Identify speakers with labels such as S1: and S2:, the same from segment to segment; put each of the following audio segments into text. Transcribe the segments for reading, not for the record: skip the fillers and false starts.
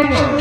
S1: Bye.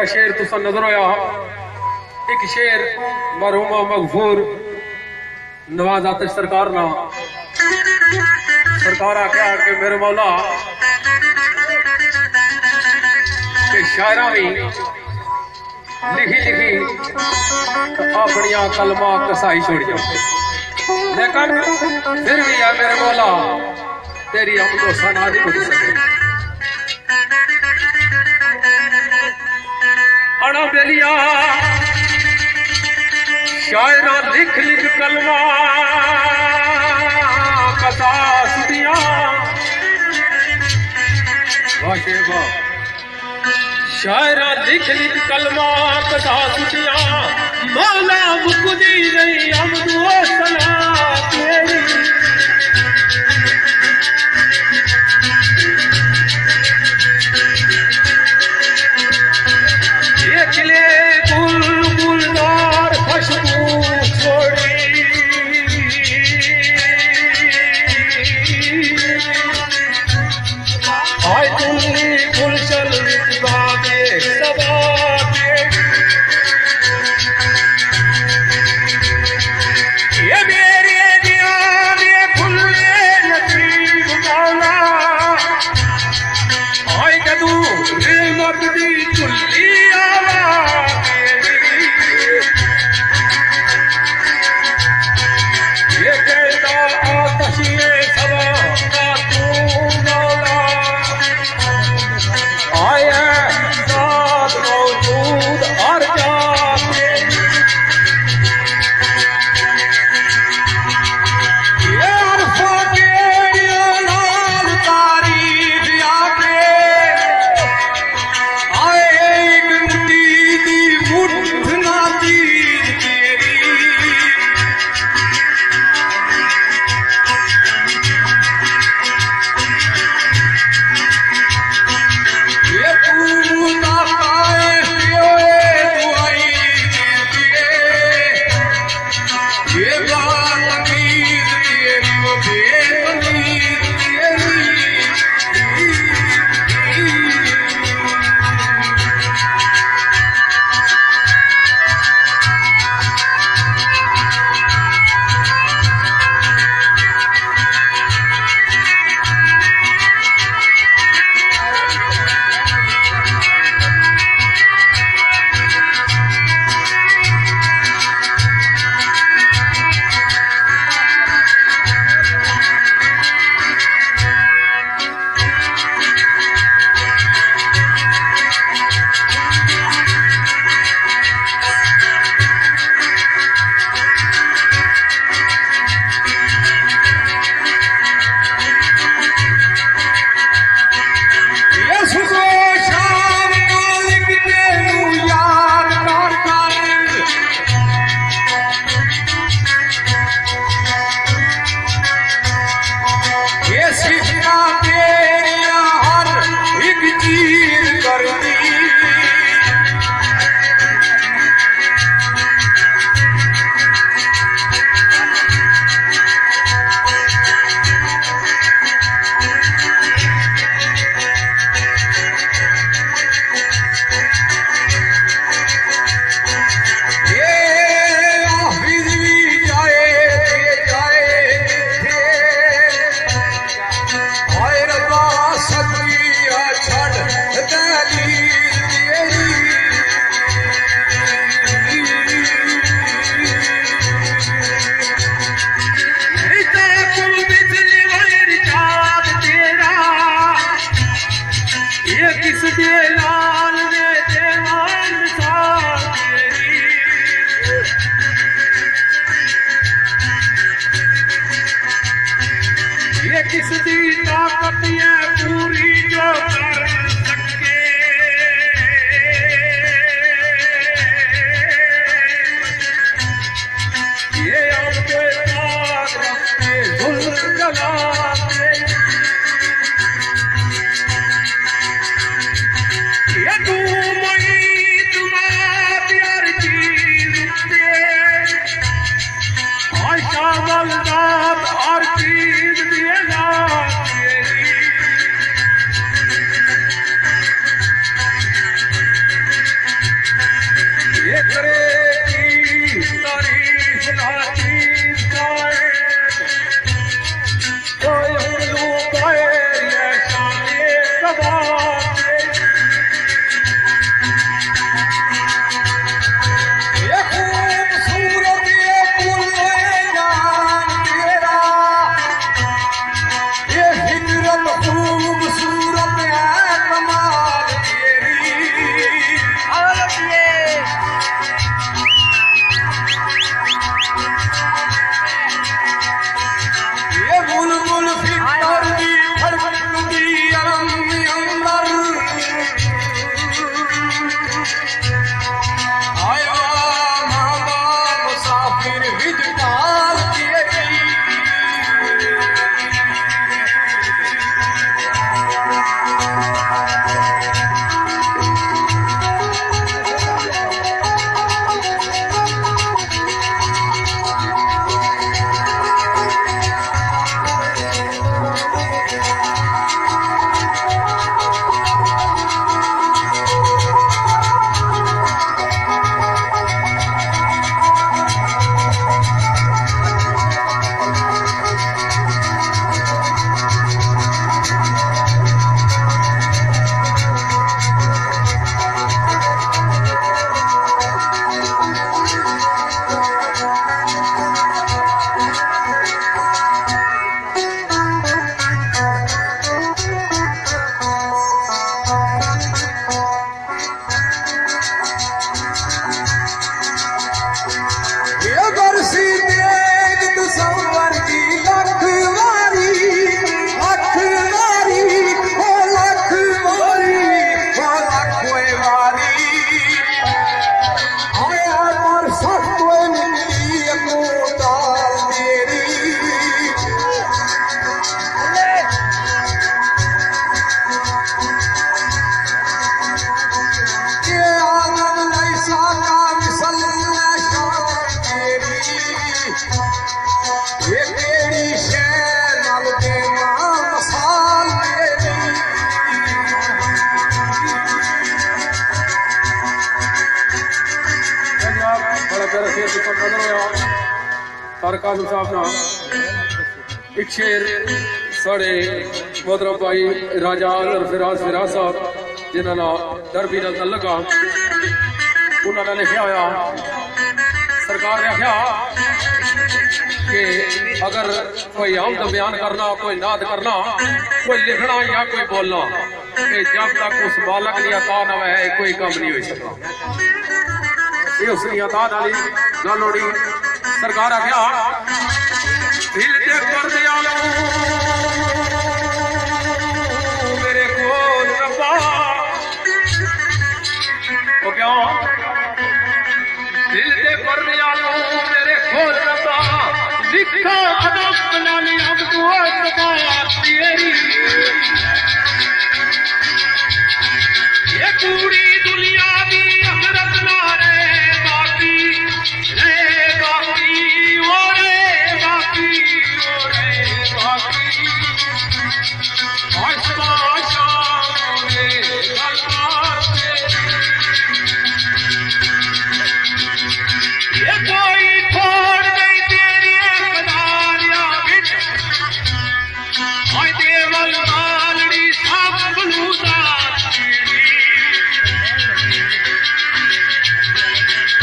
S1: जड़ा शेर तुसा नजर आया एक शेर मरहुमा मगफूर नवाज आतिश सरकार ना सरकार आख्या कि मेरे मौला के शायरा भी लिखी लिखी अपनिया कलमा कसाई छोड़ जाओ, लेकिन फिर भी है मेरे मौला तेरी अमदो सना नहीं बन सके। अड़ा बेलिया शायरा लिख लिख कलमा कसा सुनिया शायरा लिख लिख कलमा कसा सुनिया मौला मुकुदी नहीं अमदो सना तेरी। काजल साहब ना एक शेर साढ़े मोहतरम भाई राजा और फिराज साहब जिन्होंने डरबी नाल लगा उन्होंने लिखा होया सरकार ने आख्या कि अगर कोई आमद बयान करना कोई नाद करना कोई लिखना या कोई बोलना जब तक उस बालक की अता न है कोई काम नहीं हो सकता। ये उसकी अता नाली ना लोड़ी सरकार आख्या दिल दे कर दिया मेरे कोल रब्बा ओ क्यों दिल दे कर दिया मेरे कोल रब्बा लिखा अदब नाली हम दुआ तेरी ये पूरी दुनिया दी अखरत ना रे बाकी ओ रे बाकी ये कोई छोड़ गई तेरी कदारिया बिच देवल मालड़ी सब बलूदा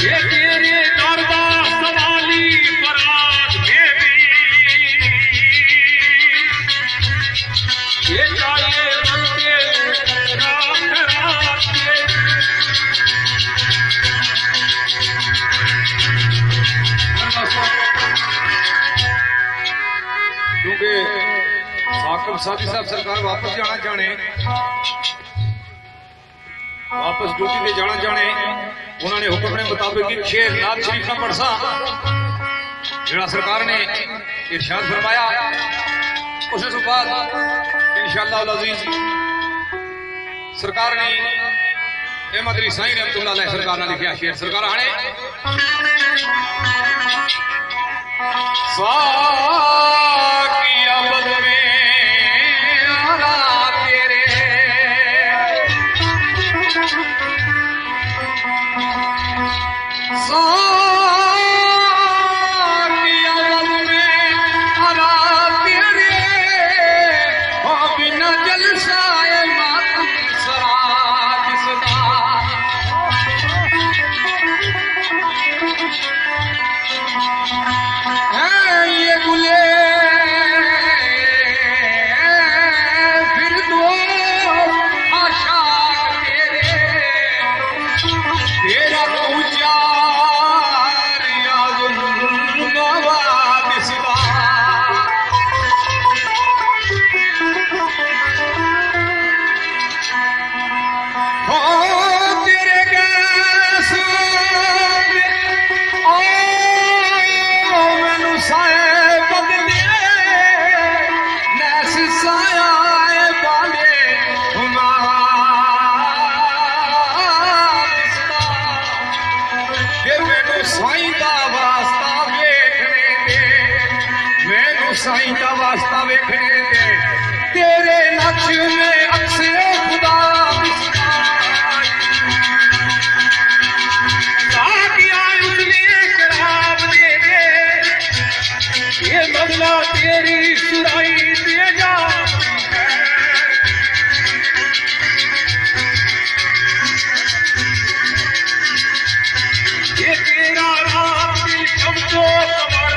S1: ये तेरे दरदा सवाली बरात में भी ये चाहिए बनते क्योंकि साकिब सादी साहब सरकार वापस जाना चाहने वापस ड्यूटी पे जाना चाहने उन्होंने हुक्म के मुताबिक शेर नाथ शरीफ का पढ़सा जरा सरकार ने इरशाद फरमाया उस बाद इंशाअल्लाह अज़ीज सरकार ने अहमद अली साईं रहमतुल्लाह अलैह सरकार ने लिखा शेर सरकार आने साकिया बद में आरा तेरे साकिया बद में आरा तेरे हो बिना जलसाए मातम सराज सदा ये गुले फिर दो आशा तेरे तेरा पूजा साईं का वास्ता वेखने दे तेरे नक्श में अक्से खुदा शराब दे दे ये बदला तेरी सुराई दे जा ये तेरा राम दिल कब्जो कमर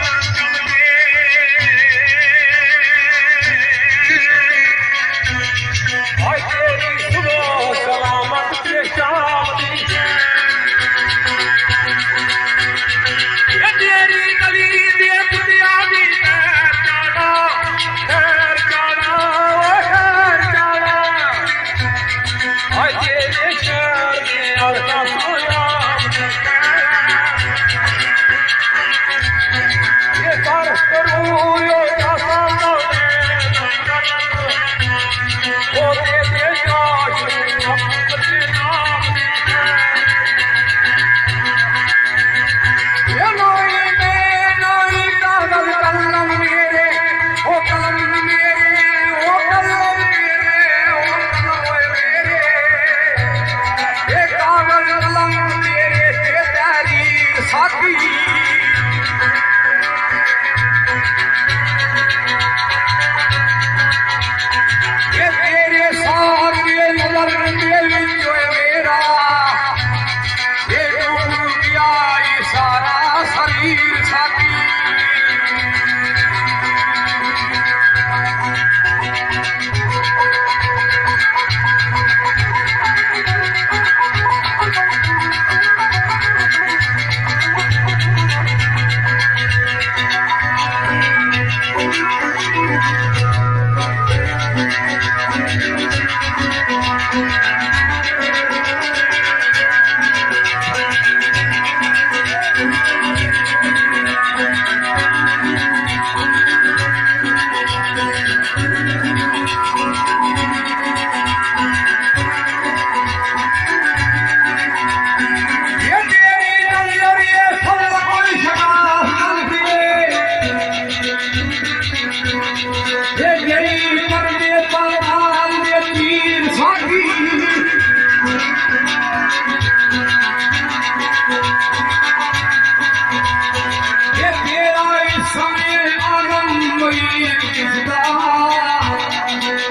S2: कोई किसदा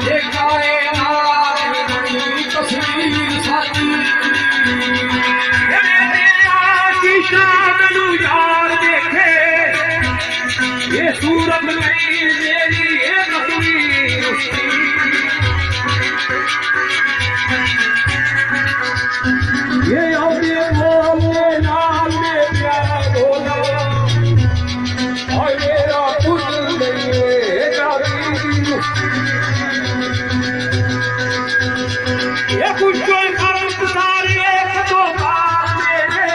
S2: ये कायनात बड़ी तस्वीर साथी मेरे आशिकां नू यार देखे ये सूरत नहीं मेरी ये तस्वीर ये आगे मोहल्ले नाम में प्यारा बोला और मेरा पुत्र नहीं ये कुछ कोई फर्क सारे एक दो बात मेरे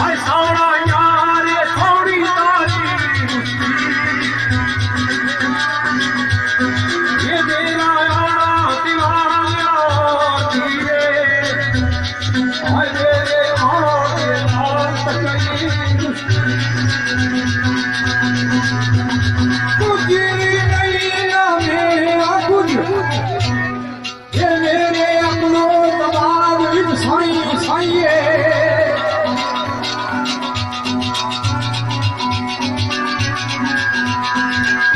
S2: आय सावड़ा यार ये थोड़ी तारी ये मेरा आना दीवाना दिए आय मेरे आने लाल तकई कुछ नहीं ना मेरा कुछ ये मेरे अपनों दबाव विच साई साइए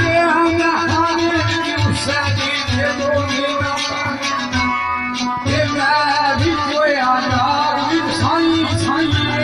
S2: ये हम खाने की मुसादी ये बोली ना ये मैं भी कोई आजाद विच साई साइए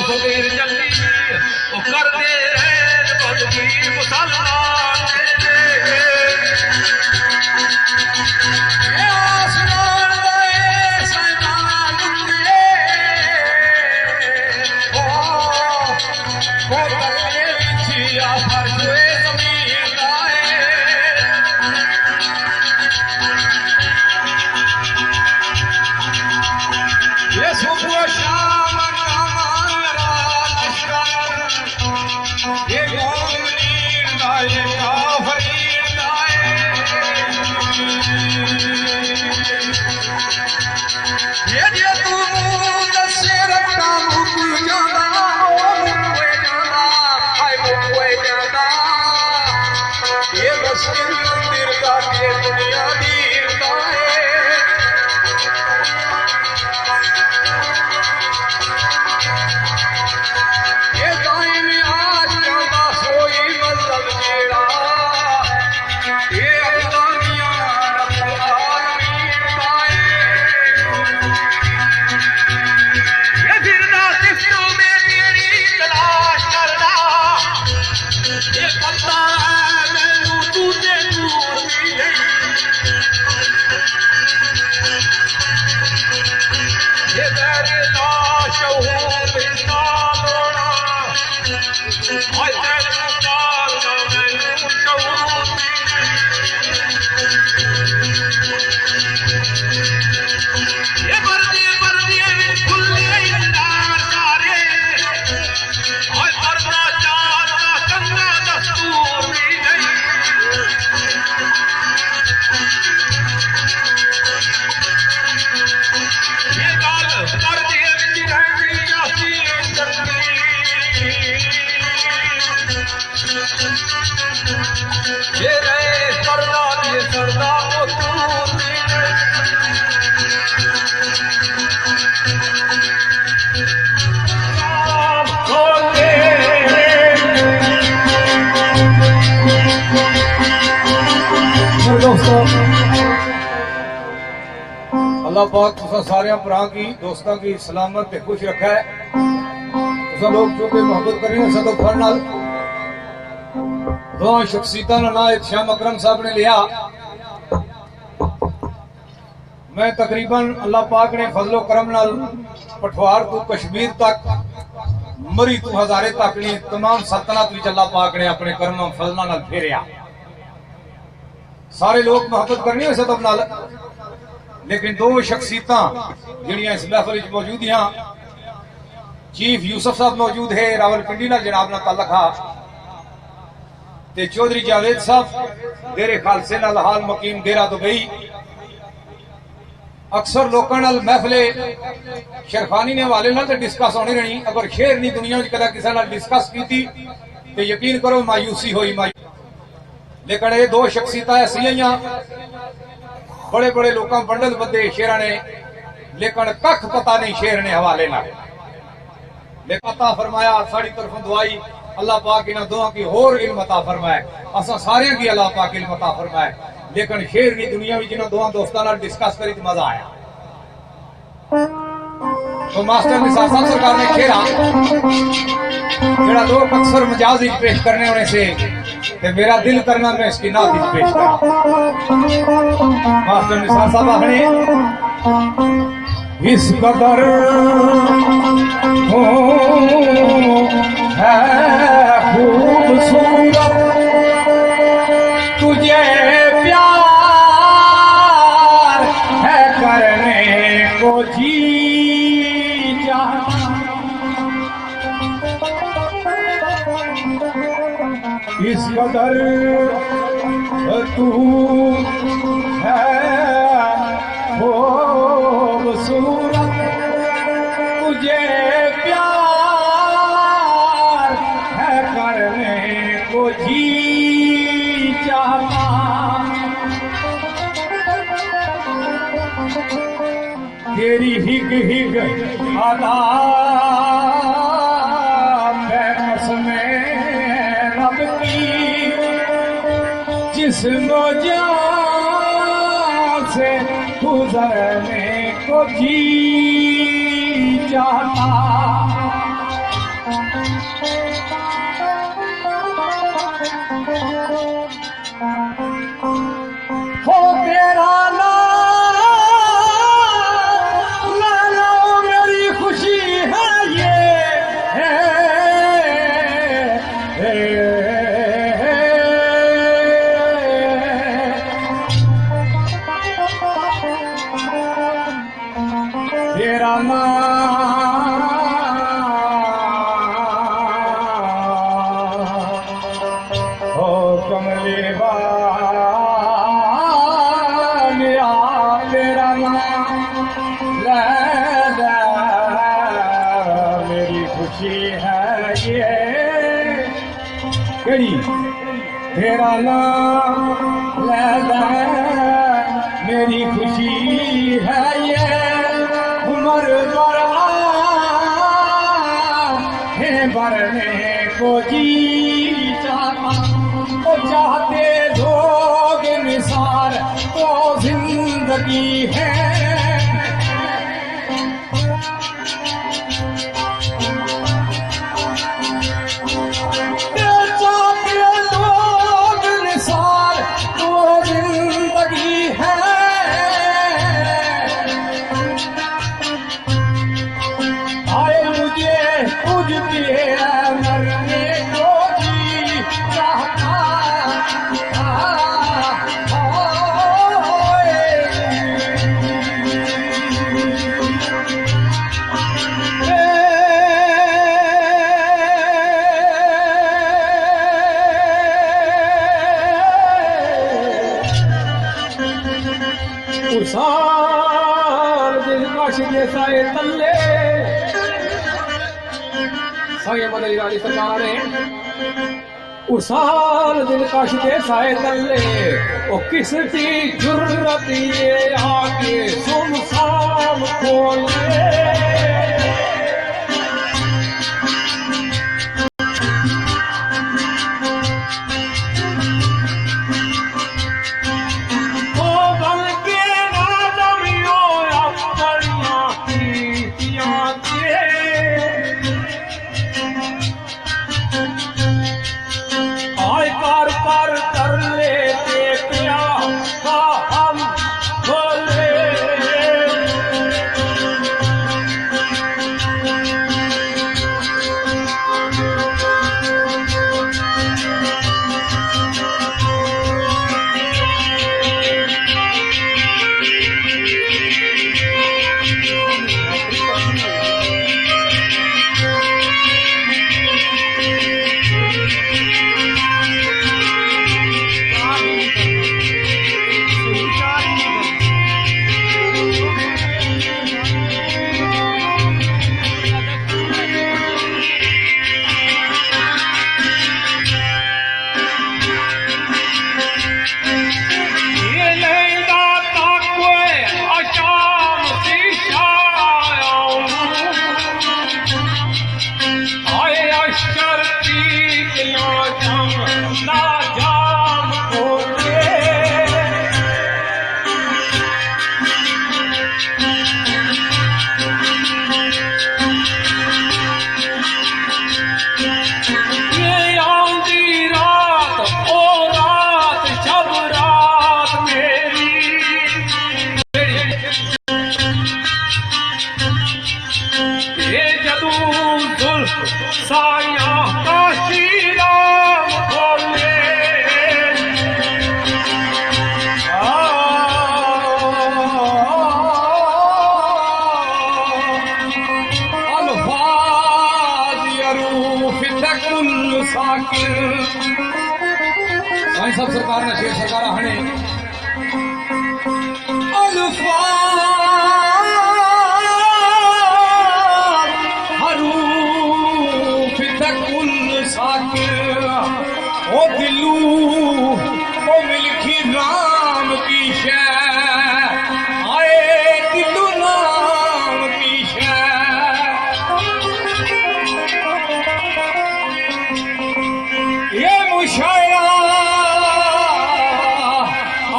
S2: फकीर जल्दी वो कर दे बदगी मुसलमान ये अल्लाह पाक तुसा सारे भरा की दोस्तों की सलामत ते खुश रखा है। तुसा लोग जो कि मोहब्बत कर रहे हो सदो फर नाल दो शख्सियतां दा नाम एक शाम अकरम साहब ने लिया। मैं तकरीबन अल्लाह पाक ने फजलो करम नाल पठवार तो कश्मीर तक मरी तो हजारे तक ने तमाम सल्तनत विच अल्लाह पाक ने अपने करम फजलों नाल फेरिया। सारे लोग मोहब्बत करनी हो सदब नाल, लेकिन दो शख्सियतां जिहड़ियां इस महफिल विच मौजूद हैं। चीफ यूसुफ साहब मौजूद है, रावलपिंडी नाल जनाब नाल ताल्लुक है, ते चौधरी जावेद साहब डेरे खालसे नाल हाल मकीम डेरा दुबई। अक्सर लोगों नाल महफिले शेरखानी ने हवाले नाल ते डिस्कस होनी रहनी, अगर शेर नहीं दुनिया में कदा किसी नाल डिस्कस की तो यकीन करो मायूसी हुई। लेकिन ये दो शख्सियतां ऐसियां बड़े बड़े लोग बंडल बदे शेर ने, लेकिन कख पता नहीं शेर ने हवाले नाल। लेकिन अता फरमाया साड़ी तरफों दुआई अल्लाह पाक इन्हां दुआ की होर इल्म अता फरमाए, असा सारे की अल्लाह पाक इल्म अता फरमाए। लेकिन शेर की दुनिया में जिन्होंने दोवां दोस्तों नाल डिस्कस करी तो मजा आया। तो मास्टर निसार साहब सरकार ने खेरा जेड़ा लोग अक्सर मजाज विच पेश करने होने से ते मेरा दिल करना मैं इसकी नात विच पेश करा। मास्टर निसार साहब आखने इस कदर हो है खूबसूरत तुझे प्यार है करने को जी जा। इस कदर तू है खूबसूरत तुझे प्यार है करने को जी चाहता। तेरी हिग हिग अदा में रब की जिस्म जान से गुजरने को जी चाहता। हो तेरा तेरा हो कमले वालिया तेरा मेरी खुशी है ये केड़ी तेरा नाम मेरी खुशी है ये उमर भरने को जी चाहता। तो चाहते लोग निसार तो जिंदगी है चाहते लोग निसार तो जिंदगी है। आए मुझे तुझ पे मरने को जी चाहता। उसार दिल काश साए तल्ले साए मदरी रानी सरकार ने उसार दिल काश के साए तल्ले ओ किसकी जुर्रत ये आके सुमसाम खोले। साकिर साईं साहब सरकार ने शेर सरकार हणे हरूफ तकुल साकिर ओ दिलू ओ मिलखी राम की शै आए दिलू नाम की शै ये मुशायरा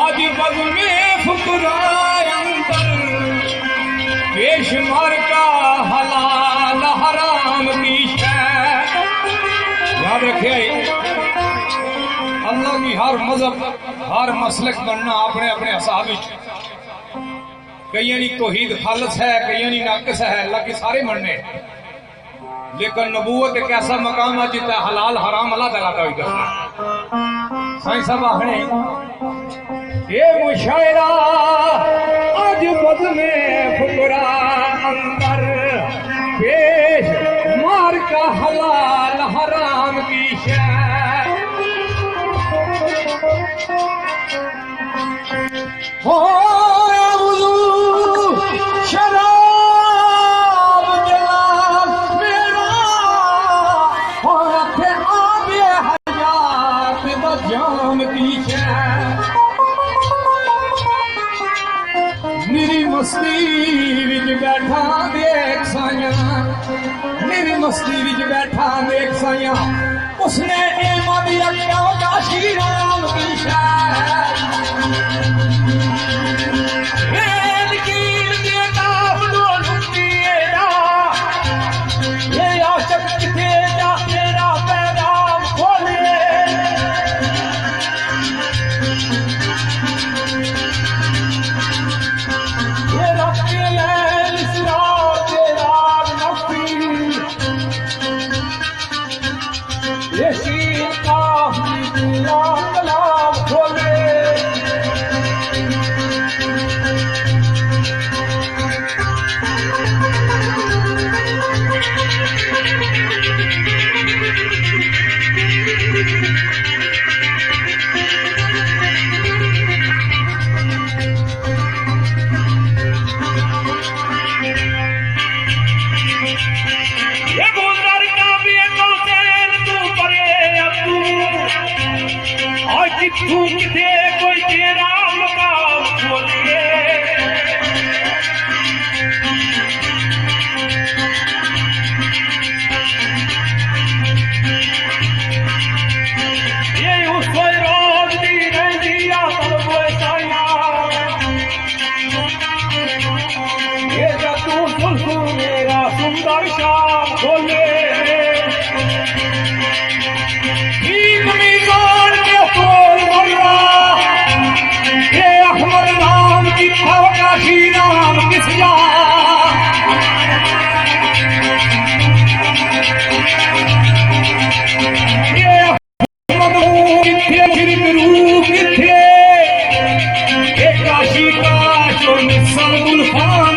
S2: आज बग में फुकराए अंदर बेशुमार का हलाल हराम की शै याद रखिए अल्लाह की हर मजहब हर मसलक बनना अपने अपने हिसाब कईयां नी तौहीद खालस है कईयां नी नाकिस है अल्लाह के सारे मनने लेकिन नबूवत एक ऐसा मकाम है जितना हलाल हराम अल्लाह तआला का ही दसना साईं साहब आखने ये मुशायरा आज बद में फुकरा अंदर पेश मार का हलाल हराम की शै हो वुज़ू शराब जलाल मेरा हो थे आबे हयात दा जाम की शै मेरी मस्ती विच बैठा देख साया मेरी मस्ती विच बैठा देख साया उसने एमा दी अक्का का श्री राम की शै तू किथे कोई तेरा मकाम खोलिए ये उस रोज दी रहती आतल कोई साया ये जा तू सुल्फू मेरा सुंदर शाम खोले श्री राम किस काशी का जो निसलुल खान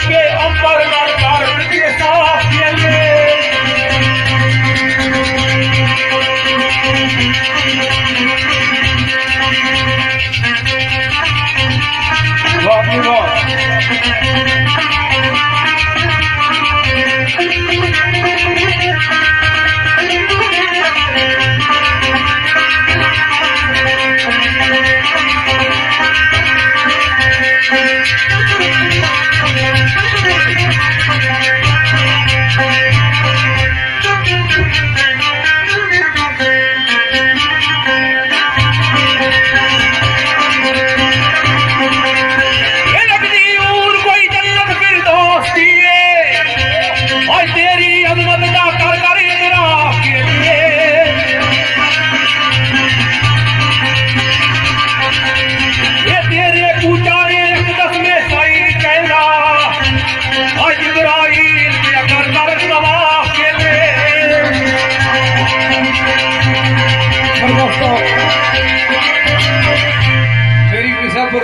S3: के अंबर गढ़ के साथ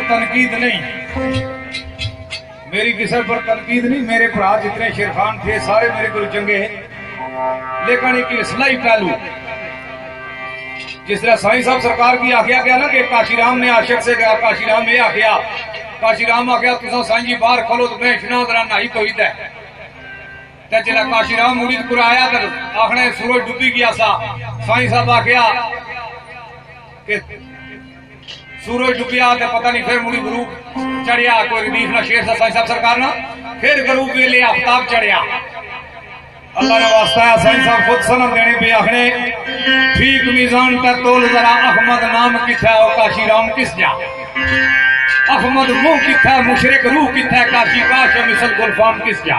S2: तनकीद नहीं, मेरी किसी पर तनकीद नहीं। मेरे भरा जितने शेरखान थे सारे मेरे को चंगे हैं, लेकिन एक इसलाई पहलू जिस तरह साईं साहब सरकार की आख्या गया ना कि काशीराम ने आशिक से गया, काशीराम ये आख्या, काशीराम आख्या तुसा साईं जी बाहर खोलो तो मैं इशना जरा नहीं तो हित है जिला काशीराम मुरीद कुराया तो आखने सूरज डूबी गया सा। साईं साहब आख्या कि सूरज डूबिया तो पता नहीं फिर मुड़ी ग्रूप चढ़िया कोई रीफ ना शेर सा साईं साहब सरकार ना फिर ग्रूप वेले आफ्ताब चढ़िया। अल्लाह ने वास्ता है साईं साहब खुद सनद देने पे आखने ठीक मीजान का तोल जरा अहमद नाम किथा और काशीराम किस जा, अहमद मुंह किथा मुशरिक रूह किथा काशी काश मिसल गुलफाम किस जा।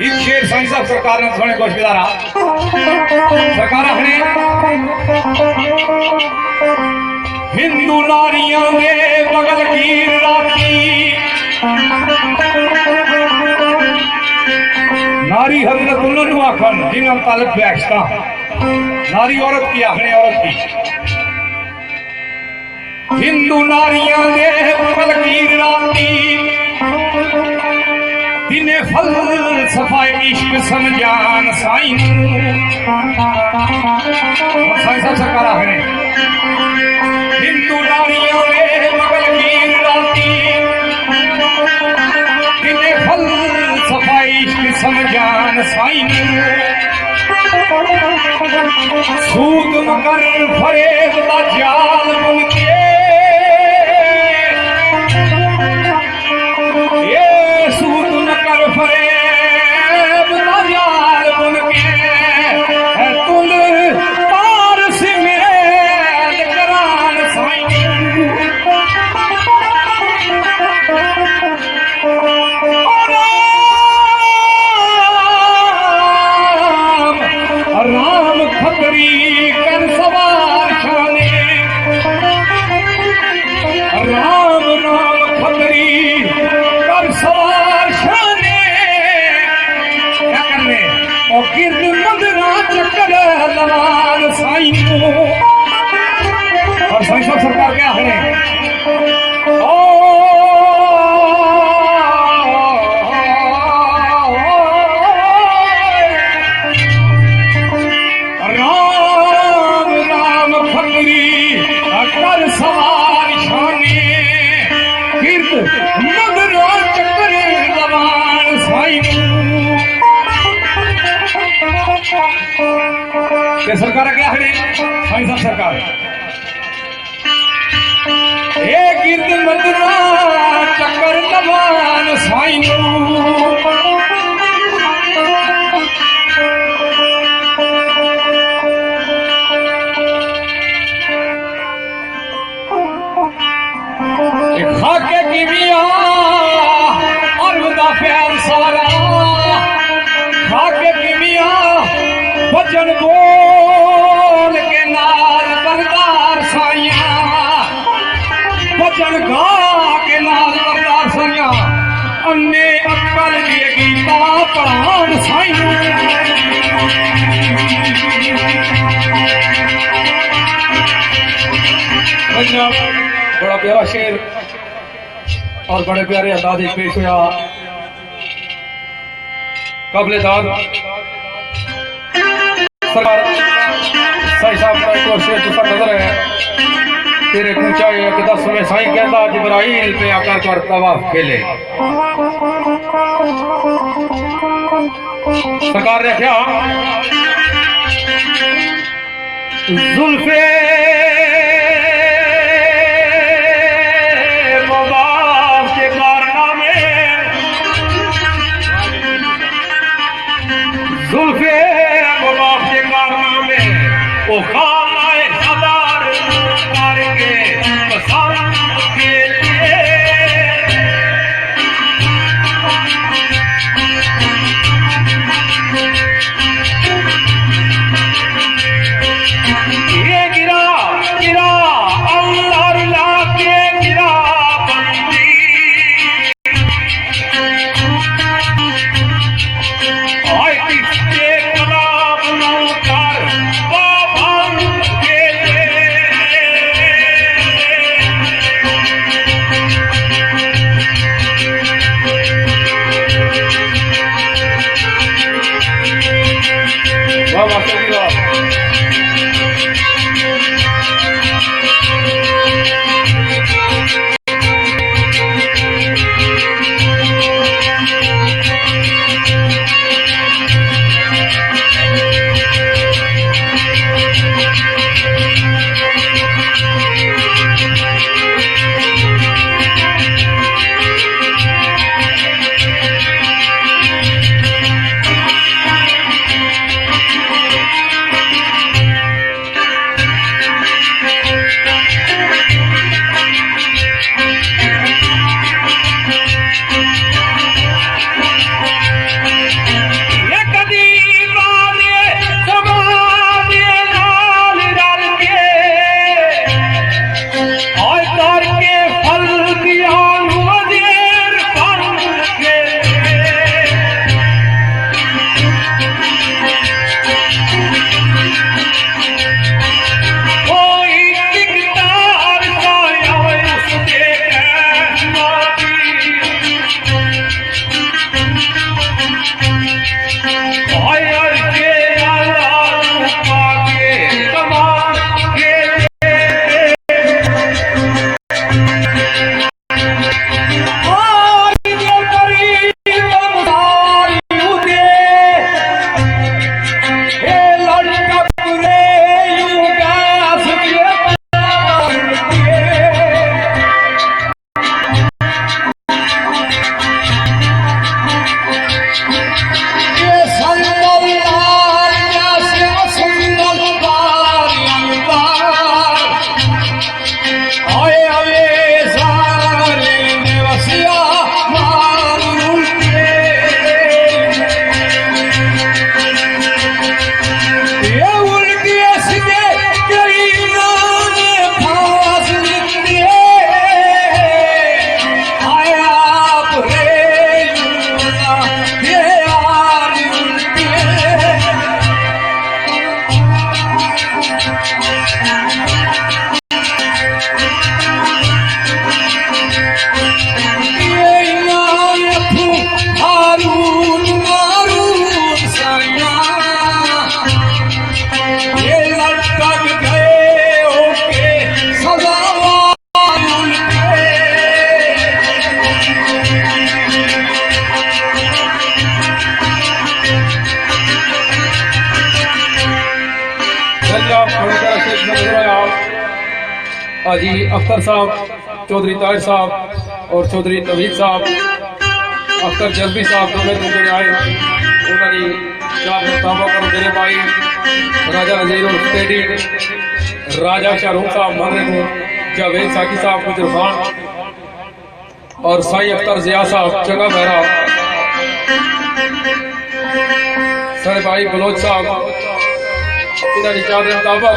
S2: इस शेर साईं साहब सरकार ने सुने कुछ गुजारा सरकार आखने हिंदू नारियां दे बगल की राती नारी हजरत उन्होंने आखन जिन्होंने तालब बैठता नारी औरत की आखने औरत की हिंदू नारियां दे बगल की राती दिने फल सफाई इश्क समझान साईं साहब सरकार आखने हिंदू नारियों ने मगल की राती दिने फल सफाई की समझान साईं सूद मगर फरेब का जाल बन के ये सूद मगर फरेब का जाल बन के तुल पार से मेल करान राम खतरी कर सवार शाने राम राम खतरी कर सवार शाने क्या करने और गिरद मंदरा चक्कर लवाल साईं और साईं साहब सरकार क्या है सरकार क्या है साईं साहब सरकार एक गिरद मदरा चक्कर लवान साईं खाके की मिया अरदा प्यार सारा खाके की मिया भजन बोल के नाल बरदार साइया भजन गा के नाल बरदार साइया अन्ने अक्कल दिए गीता पढ़ान साइया बड़ा प्यारा शेर और बड़े प्यारे अंदाज पेश हुआ
S1: काबिलेदार सरकार साईं साहब का एक वर्ष तुसा नजर है तेरे कूचा एक 10वें साईं कहता जिब्राइल पे आकर कर तवाफ खेले सरकार ने क्या जुल्फे मबाब के कारनामे जुल्फे मबाब के कारनामे वो खानाए सदार करके पसंद के लिए ये गिरा गिरा अल्लाह के गिरा बंदी आए किसके कलाम कर पाबंद के वाह वाह हाजी अख्तर साहब, चौधरी ताहिर साहब और चौधरी नवीद साहब, अख्तर जल्बी साहब दोनों जो आए उन्होंने चार मुताबा कर मेरे भाई राजा नजीर स्टेडी, राजा शाहरुख साहब मरने जावेद साकी साहब गुजर खान और साई अख्तर जिया साहब जगह बहरा, सर भाई बलोच साहब इन्होंने चार मुताबक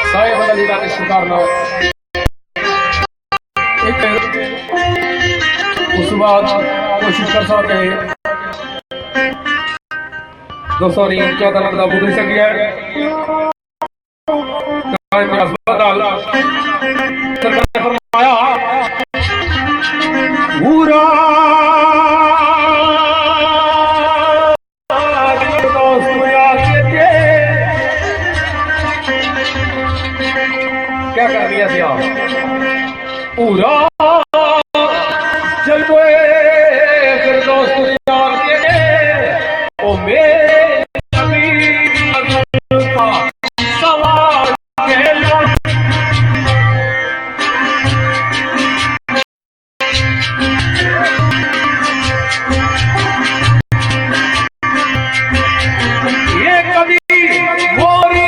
S1: साहिब अली का शुकारना उस बाद कोशिश कर सकते दोस्तों क्या लगता बुद्ध सकी है अस्पताल फरमाया पूरा कर दिया था पूरा चल गए फिर दोस्त यार के ओ मेरे नबी का सवाल के लो ये कभी मोरी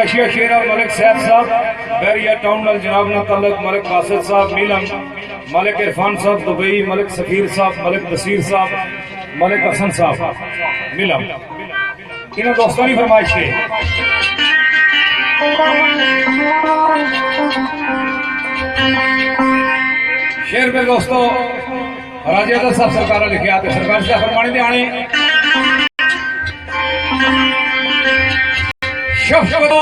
S1: फरमाइशिया शेर मलिक सैफ साहब बैरिया टाउन जनाब न तलक मलिक कासिद साहब नीलम मलिक इरफान साहब दुबई मलिक सफीर साहब मलिक बसीर साहब मलिक हसन साहब नीलम इन दोस्तों की फरमाइश के शेर में दोस्तों राजे साहब सरकार लिखे आते सरकार से फरमाने दे आने शफ्को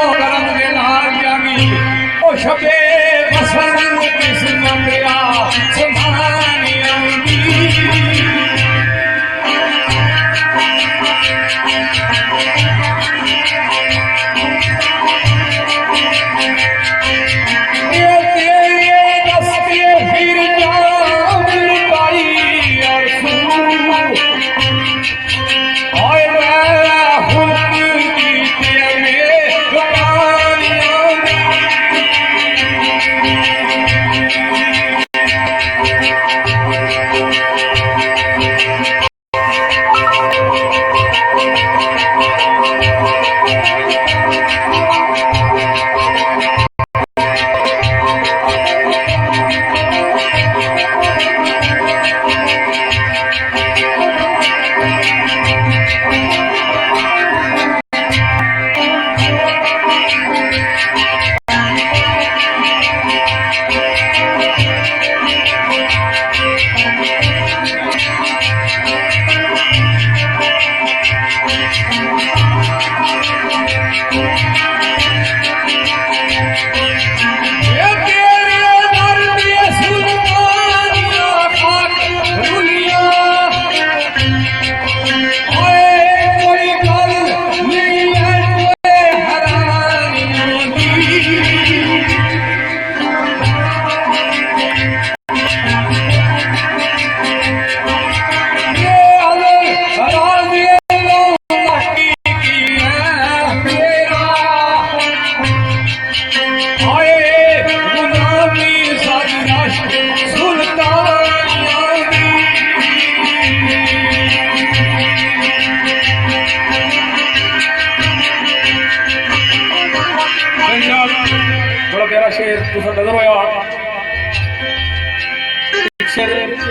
S1: करम दे लाल जागी ओ शबे बसंत किस्मत आ सुभानी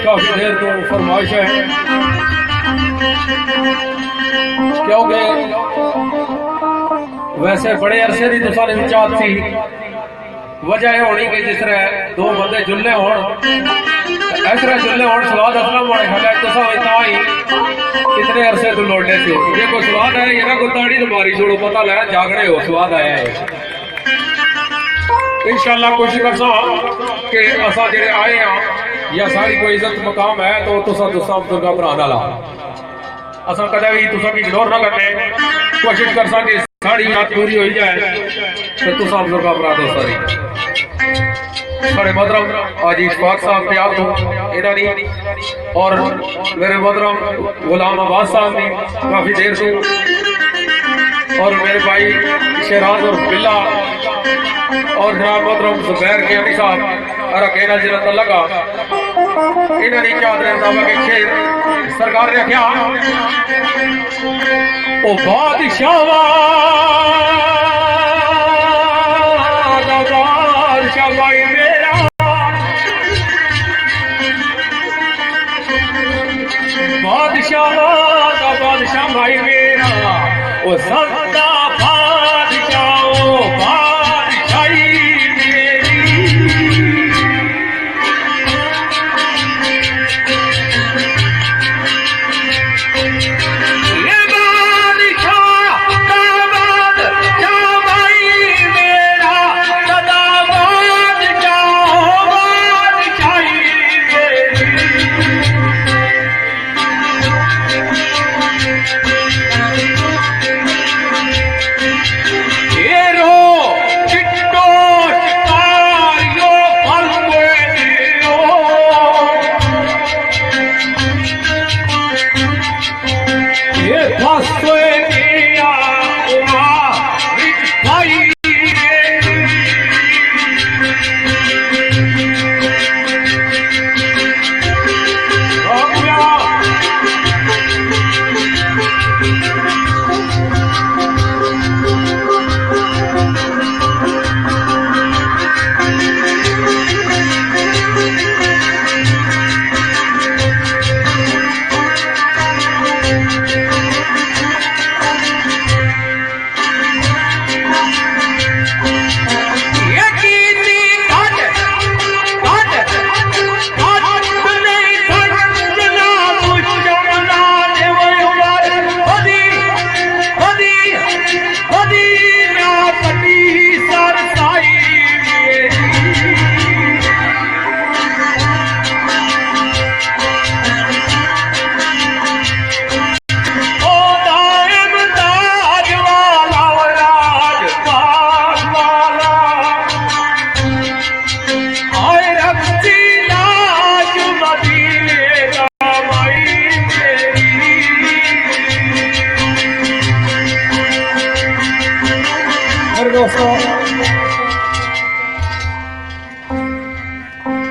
S1: काफी देर तो फरमाइश है क्योंकि वैसे बड़े अरसे की तुसाने विचार थी वजह होनी कि जिस तरह दो बंदे जुल्ले हो इस तरह जुल्ले हो स्वाद अपना होने खा तुसा ही कितने अरसे तू लौटे थे जे कोई स्वाद आया ये ना कोई ताड़ी तो मारी छोड़ो पता लगा जागने हो स्वाद आया है इंशाल्लाह कोशिश करसा कि असा जे आए हैं या सारी कोई इज्जत मकाम है तो तुसा दुस्सा दुर्गा भरा ना ला असा कदे भी तुसा की इग्नोर ना करने कोशिश करसा कि साड़ी बात पूरी हो जाए तो तुसा दुर्गा भरा दो सारी बड़े मोहतरम आज इशफाक साहब तैयार हो इधर और मेरे मोहतरम गुलाम अब्बास साहब ने काफी देर से और मेरे भाई शेराज और बिल्ला और जनाब मोहतरम जुबैर कियानी साहब और अकेला जिला लगा इन्होंने क्या मुताबिक एक शेर सरकार ने क्या ओ बादशाह भाई मेरा बादशाह का बादशाह भाई मेरा ओ सदा बादशाह बादशाही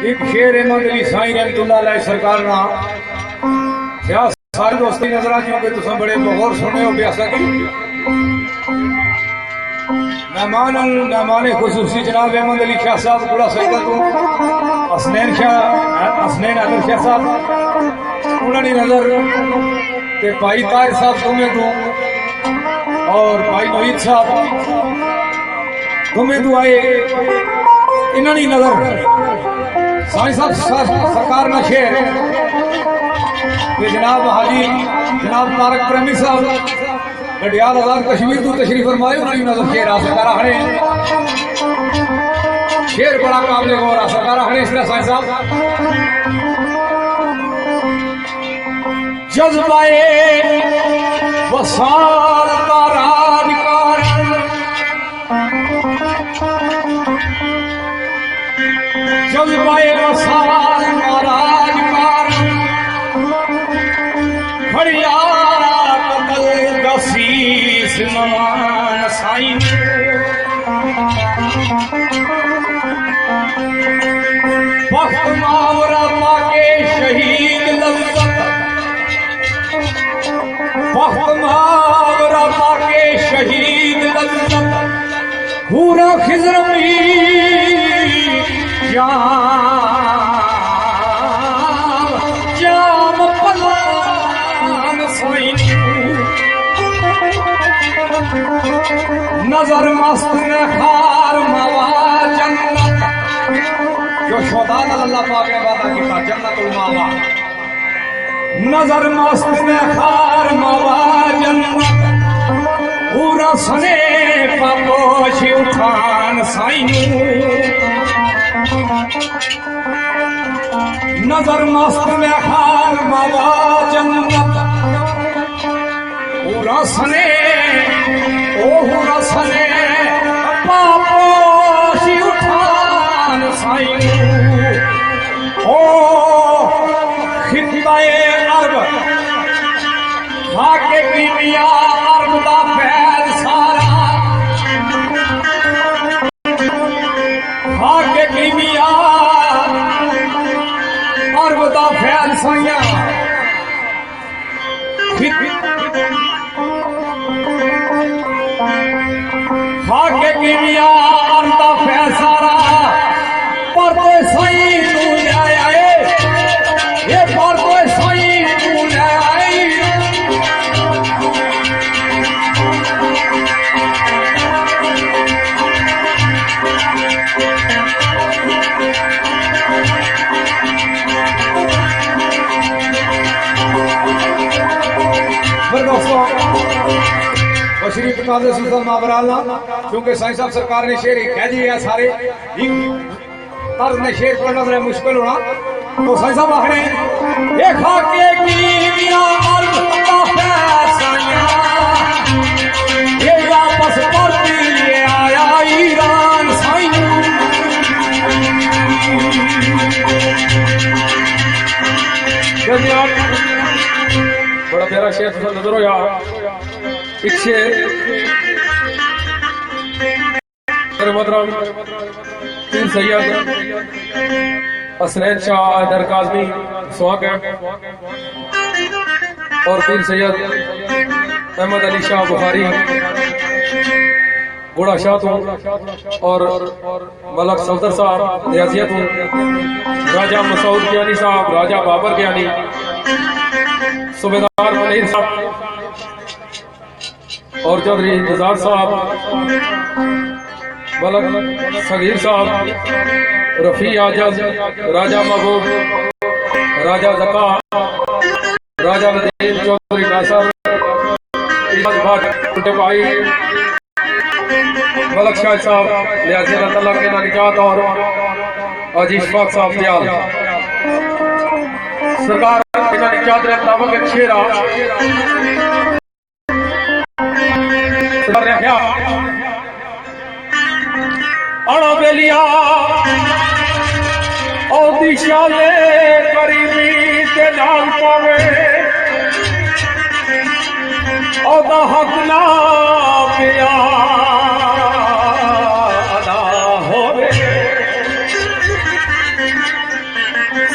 S2: एक शेर अहमद अली साईं रहमतुल्लाह अलैह सरकार ना सारे दोस्ती नजर आ क्योंकि तुम बड़े गौर सुने हो प्यासा की मेहमान खुसूसी जनाब अहमद अली शाह साहब गुड़ा सईदा तो हसनैन अदर शाह साहब उन्होंने नजर ते भाई ताहिर साहब तुम्हें तो और भाई नवीद साहब तुम्हें तो आए इन्होंने नजर साईं साहब सरकार ना शेर जनाब हाजी जनाब तारक प्रेमी साहब गडियाल आजाद कश्मीर तो तशरीफ फरमाए उन्होंने नजर शेर आ सरकार खड़े शेर बड़ा काबिल गौर आ सरकार खड़े इसलिए साईं साहब जज्बाए वसाल का राजकार जज्बाए वसाल का राजकार खड़िया कतल दसीस नवान साईं वक्त मावरा पाके शहीद लज्जत वक्त मावरा पाके शहीद लज्जत पूरा खिजर जाम पलान साईं नजर मस्त ने खार मवा जन्नत जो शोदा अल्लाह पाक ने वादा किया जन्नतुल मावा नजर मस्त ने खार मवा जन्नत पूरा सने पापोश उठान साईं नजर मस्त में खार मवा जन्नत पूरा सने पापोश उठान साईं ओ खिताए अरब खाके कीमिया अरब दा फैल सारा खाके कीमिया अरब दा फैल साइया खाके कीमिया अरब दा फैल सारा परदे साई तू ले आए ये परदे साई तू ले आए बशरी काज़ी सुल्तान माबराला क्योंकि साईं साहब सरकार ने शेर कह दिए हैं सारे तर्ज में शेर पढ़ना जरा मुश्किल होना तो साईं साहब आखने ये खाके कीमिया अर्ज़ दा फैसाया ये वापस परती लिए आया ईरान साईं
S1: बड़ा प्यारा शेर नजर हो यार एक शेर मोहतरम पीर सैयद हसनैन शाह हैदर काज़मी सुहाग और पीर सैयद अहमद अली शाह बुखारी घोड़ा शाह तू और मलक सफदर साहब रियाजियत राजा मसूद ज्ञानी साहब राजा बाबर ज्ञानी सूबेदार मनीर साहब और चौधरी निज़ार साहब मलक सगीर साहब रफी आजम राजा महबूब राजा जका राजा नदीम चौधरी नासर भाई मलक शाह साहब लियाज़त अल्लाह के निजात और अजीज फाक साहब दयाल सरकार चादर मुताबिक एक शेर अड़ा बेलिया ओ दिशाले करीबी ते नाल पावे ओ दा हक ना पिया अदा होवे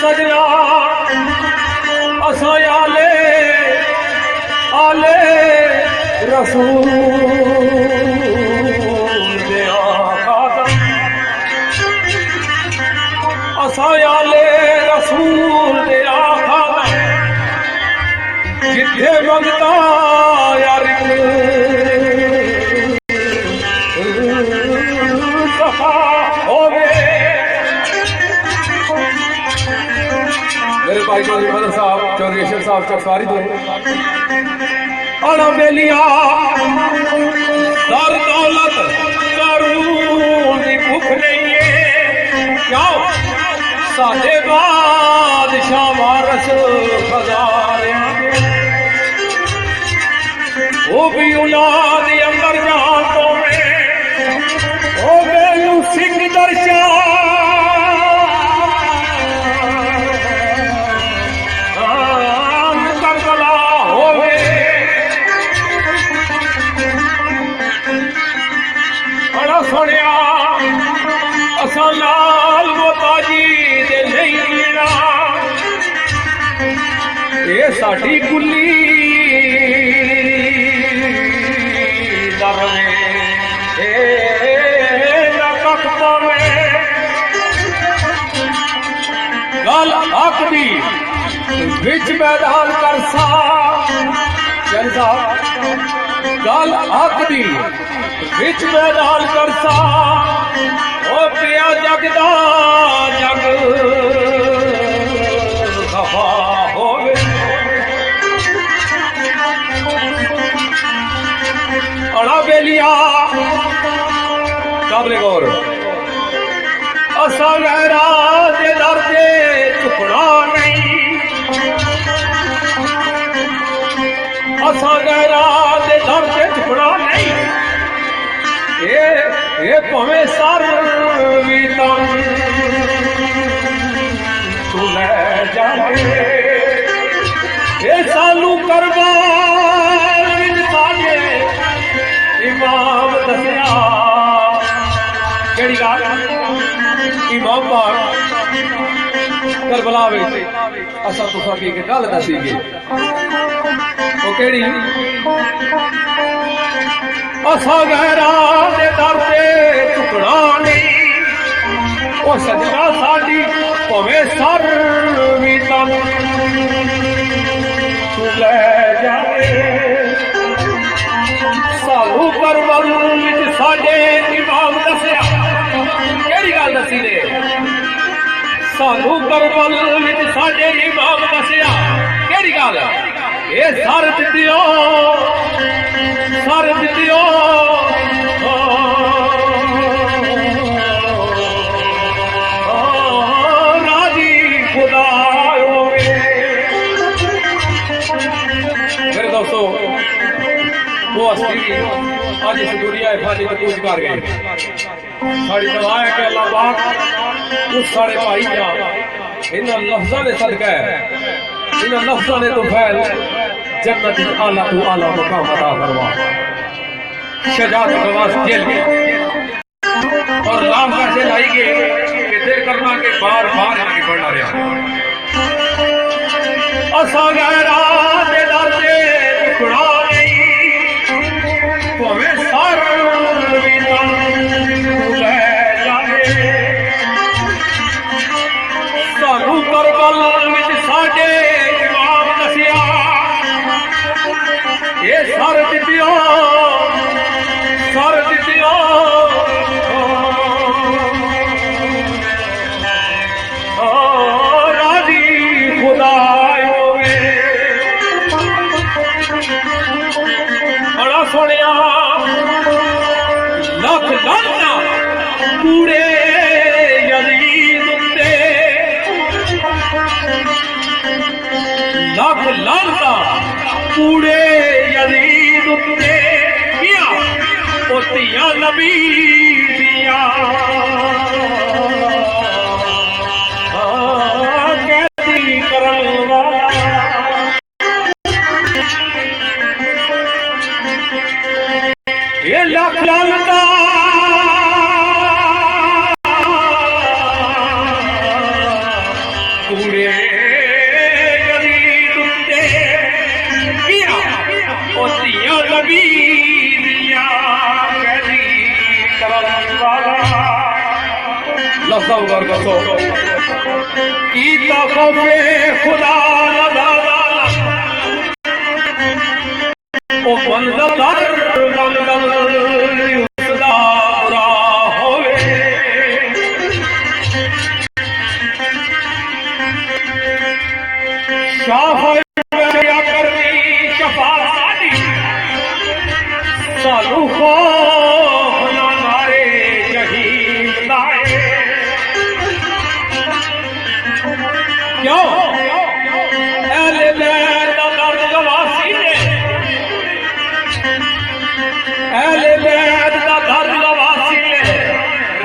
S1: सजना असा आले रसूल आले रसूल दे आखा जिथे मंगता यार सफा होवे मेरे भाई चौधरी मदर साहब चौधरी अशर साहब चकसारी दो अड़ा बेलिया दर दौलत करूं दी भुख नहीं है क्या साढ़े बादशाह वारस खजाने वो भी औलाद अंदर जान तो में वो बेलू सिंह दर्शा करबला होवे बड़ा सुनिया असा लाल मोताजी ये साड़ी गुली गल आखदी विच मैदान कर सा गल आखदी
S3: विच मैदान करसा ओ पिया जगदा जग खफा होवे अड़ा बेलिया काबले गौर असा गहरा दे दर दे झुकना नहीं असा गहरा दे दर दे झुकना नहीं ये भवे सर भी तन तू ले जाए ये सानू करबार विच साडे इमाम दसिया केड़ी गल इमाम पाक
S1: करबला विच असा तुसां की गल दसीगे ओ केड़ी
S3: असा गहरा दे दर ते झुकना नहीं ओ सजना साडी भवे सर भी तन तू ले जाए सानू करबल विच साडे इमाम दसिया केड़ी गल दसी ने सानू करबल विच साडे इमाम दसिया केड़ी गल ये सर दित्तियो राजी खुदा
S1: मेरे दोस्तों वो हस्ती आज इस दुनिया फानी को पूज कर गए साड़ी दवा है कि अल्लाह पाक उस सारे भाई का इन लफ्ज़ों ने सदका है इन लफ्ज़ों ने तो फैल जन्नत आला तू आला मुकाम अता फरमा शजात नवाज जेल में और लाम कैसे लाएंगे कि दिल करना के बार बार आगे बढ़ना रहा
S3: असा गहरा दे दर दे झुकना नहीं भवे सर भी तन तू ले जाए सानू करबल विच साडे इमाम दसिया ये सर दित्तियो राजी खुदा बड़ा सोनिया लख लाना पूरे यजीद उत्ते लख लाना पूरे यजीद उत्ते किया ओतिया नबी दिया कैदी करन वाला ये लख लानता पूरे यजीद उत्ते किया ओतिया नबी दिया कैदी करन वाला
S1: लफ्ज़ों गौर करो
S3: की तौफे खुदा लगा ओ मंज़िल उसदा बुरा होवे शाह या करनी शफा साडी सानू खौफ ना नारे शहीद दाए क्यों अहले बैत दा दर्द गवासी ने अहले बैत दा दर्द गवासी ने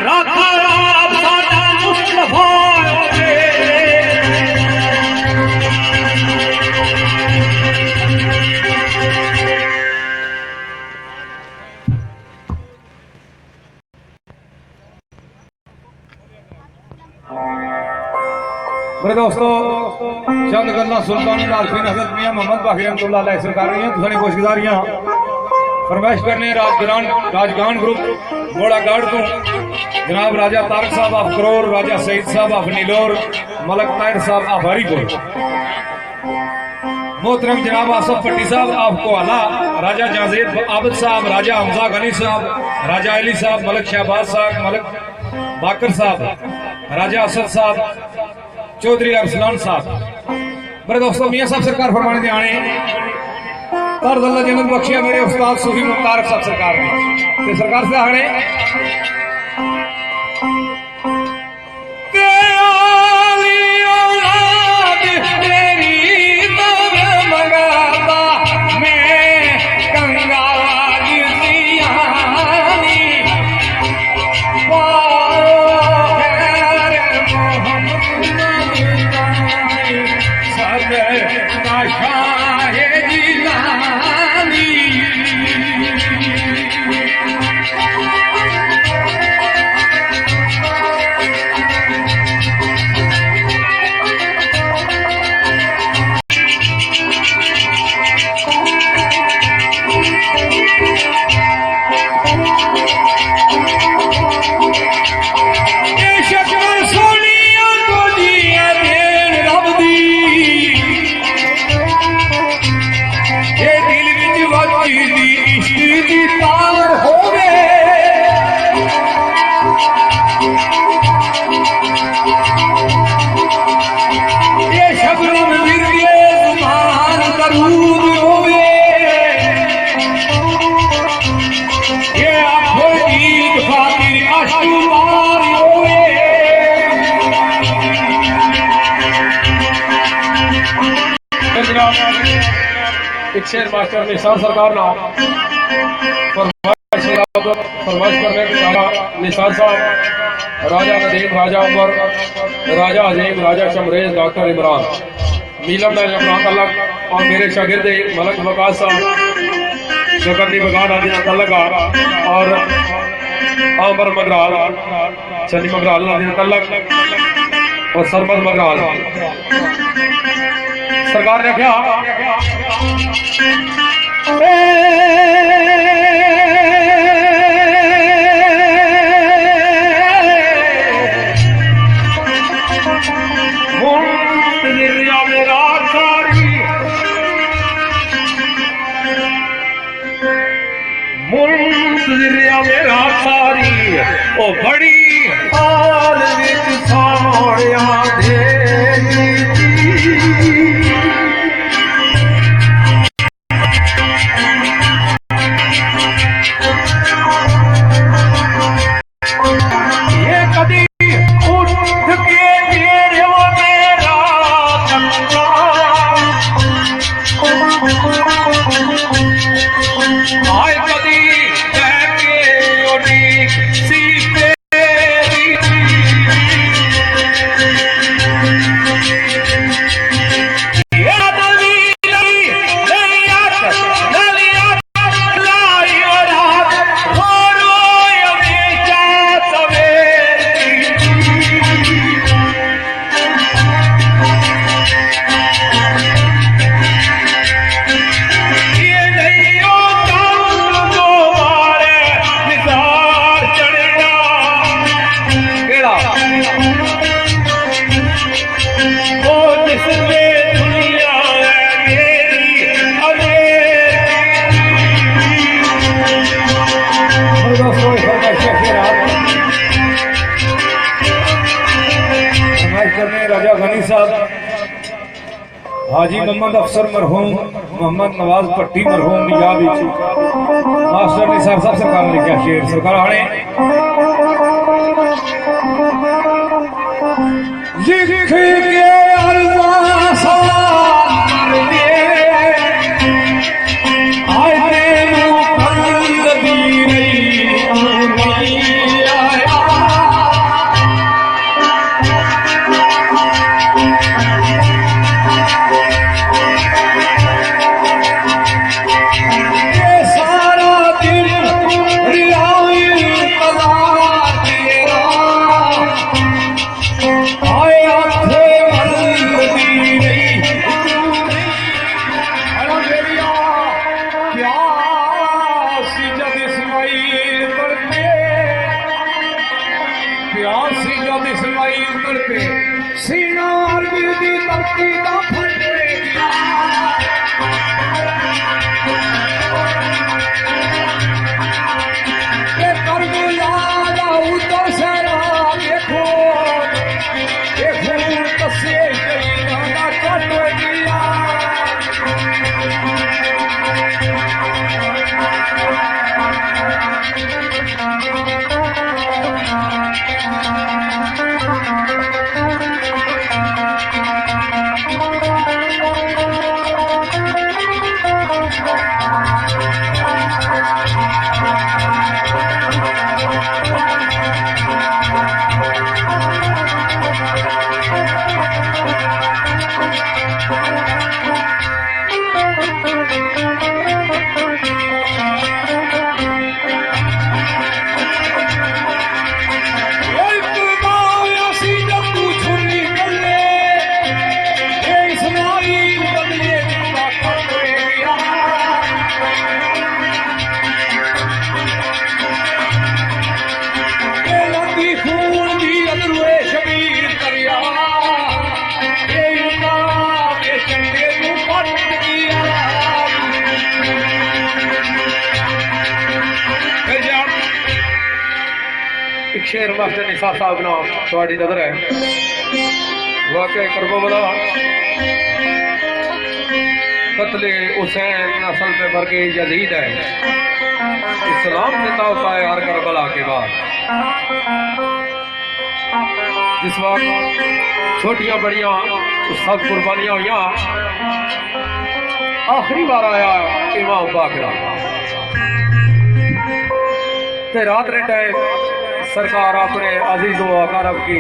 S3: राता रात साडा मुस्तफा होवे
S2: मेरे दोस्तों चंद गल्लां सुल्तान आलफीन हजरत मियां मोहम्मद बाकी रहमतुल्लाह अलैह से कर रही हैं तुसानी खुशगुजारियां फरमाइश करने राजगान ग्रुप मोड़ा गाड़ तो जनाब राजा तारक साहब ऑफ करोर, राजा सईद साहब ऑफ नीलोर, मलक ताहिर साहब ऑफ हरीपुर। मोहतरम जनाब आसफ भट्टी साहब आपको आला, राजा जाजेद आबद साहब, राजा हमजा गनी साहब, राजा अली साहब, मलक शहबाज साहब, मलक बाकर साहब, राजा असद साहब, चौधरी अरसलान साहब। मेरे दोस्तों मियाँ साहब सरकार फरमाने दे आने तर्ज अल्लाह जन्नत बख्शिया मेरे उस्ताद सूफी मुख्तार साहब सरकार ने ते सरकार से आने
S1: एक शेर मास्टर निसार सरकार ना फरमाइश करने के बाद निसार साहब, राजा नदीम, राजा उमर, राजा अजीम, राजा शमरेज, डॉक्टर इमरान, मीलम इमरान तलक और मेरे शागिर्द मलक वकास साहब, शकरनी बगान आदि तलक और आमर मगराल, शनी मगराल आदि तलक और सरमद मगराल। सरकार ने क्या
S3: मेरा सारी ओ बड़ी हाल विच सोहणिया
S2: राजा गनी साहब, हाजी मोहम्मद अफसर मरहूम, मोहम्मद नवाज भट्टी मरहूम याद मास्टर निसार साहब सरकार ने लिखा शेर सरकार आने लिख के आया थे
S1: शेर मास्टर निसार साहब नाम थोड़ी नजर है वाकई करबला कत्ले हुसैन नस्ल पे बरके यजीद है इस्लाम देता होता है हर करबला के बाद। जिस वक्त छोटियां बड़ियां सब कुर्बानियां हुई आखिरी बार आया इमाम बाकरा ते रात रे टाइम सरकार अपने अजीजो अकारब की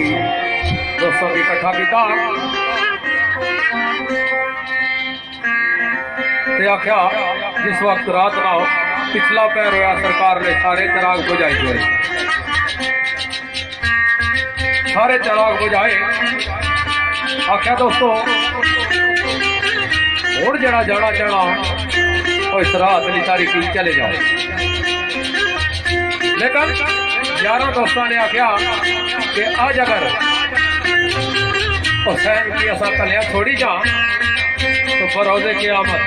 S1: दोस्तों की इकट्ठा किया ते आख्या जिस वक्त रात ना पिछला पैर होया सरकार ने सारे चिराग बुझाए हुए सारे चिराग बुझाए आख्या दोस्तों और जरा जाना चाहना और इस रात की तारीखी चले जाओ। लेकिन 11 दोस्तों ने आख्या कि आज अगर हुसैन की असा कलिया छोड़ी जा तो बरोज़े क़यामत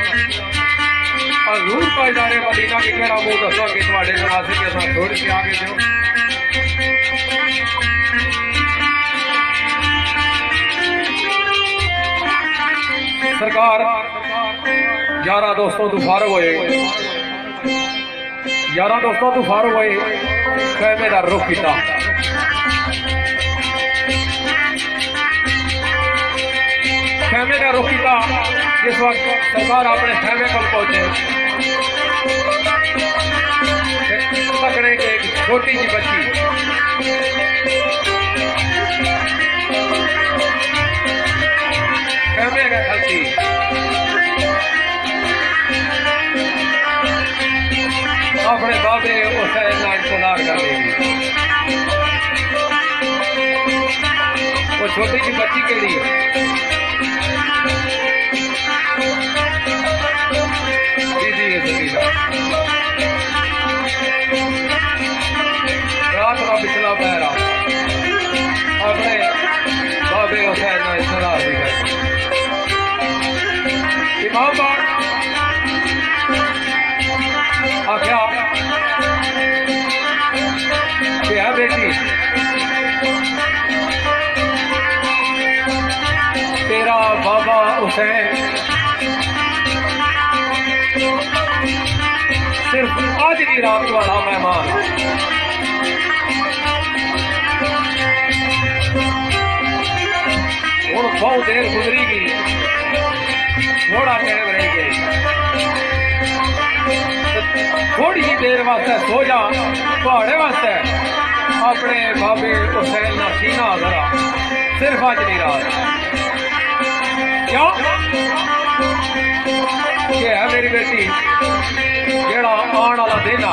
S1: हज़ूर ताजदारे मदीना की केड़ा मुंह दसो कि तुहाडे जनाजे के साथ छोड़ के आगे दो। सरकार 11 दोस्तों तो फारग होए 11 दोस्तों तो फारग होए खैमे का रुख किया खैमे का रुख किया। जिस वक्त सरकार अपने खैमे पर पहुंचे पकड़े के एक छोटी सी बच्ची खैमे का खलती अपने बाबे हुसैन का इंतजार कर रही। वो छोटी सी बच्ची केड़ी दीदी है सकीना रात का पिछला पैरा अपने बाबे हुसैन का इंतजार भी करती। इमाम बाग आख्या कि है बेटी तेरा बाबा हुसैन सिर्फ आज की रात वाला मेहमान हूँ बहुत देर गुजरी गई थोड़ा टाइम रह गई थोड़ी ही देर वास्ते सो जा थोड़े वास्ते अपने बाबे हुसैन का सीना जरा सिर्फ अज नहीं रात क्यों कि है मेरी बेटी जेड़ा आने वाला दिन आ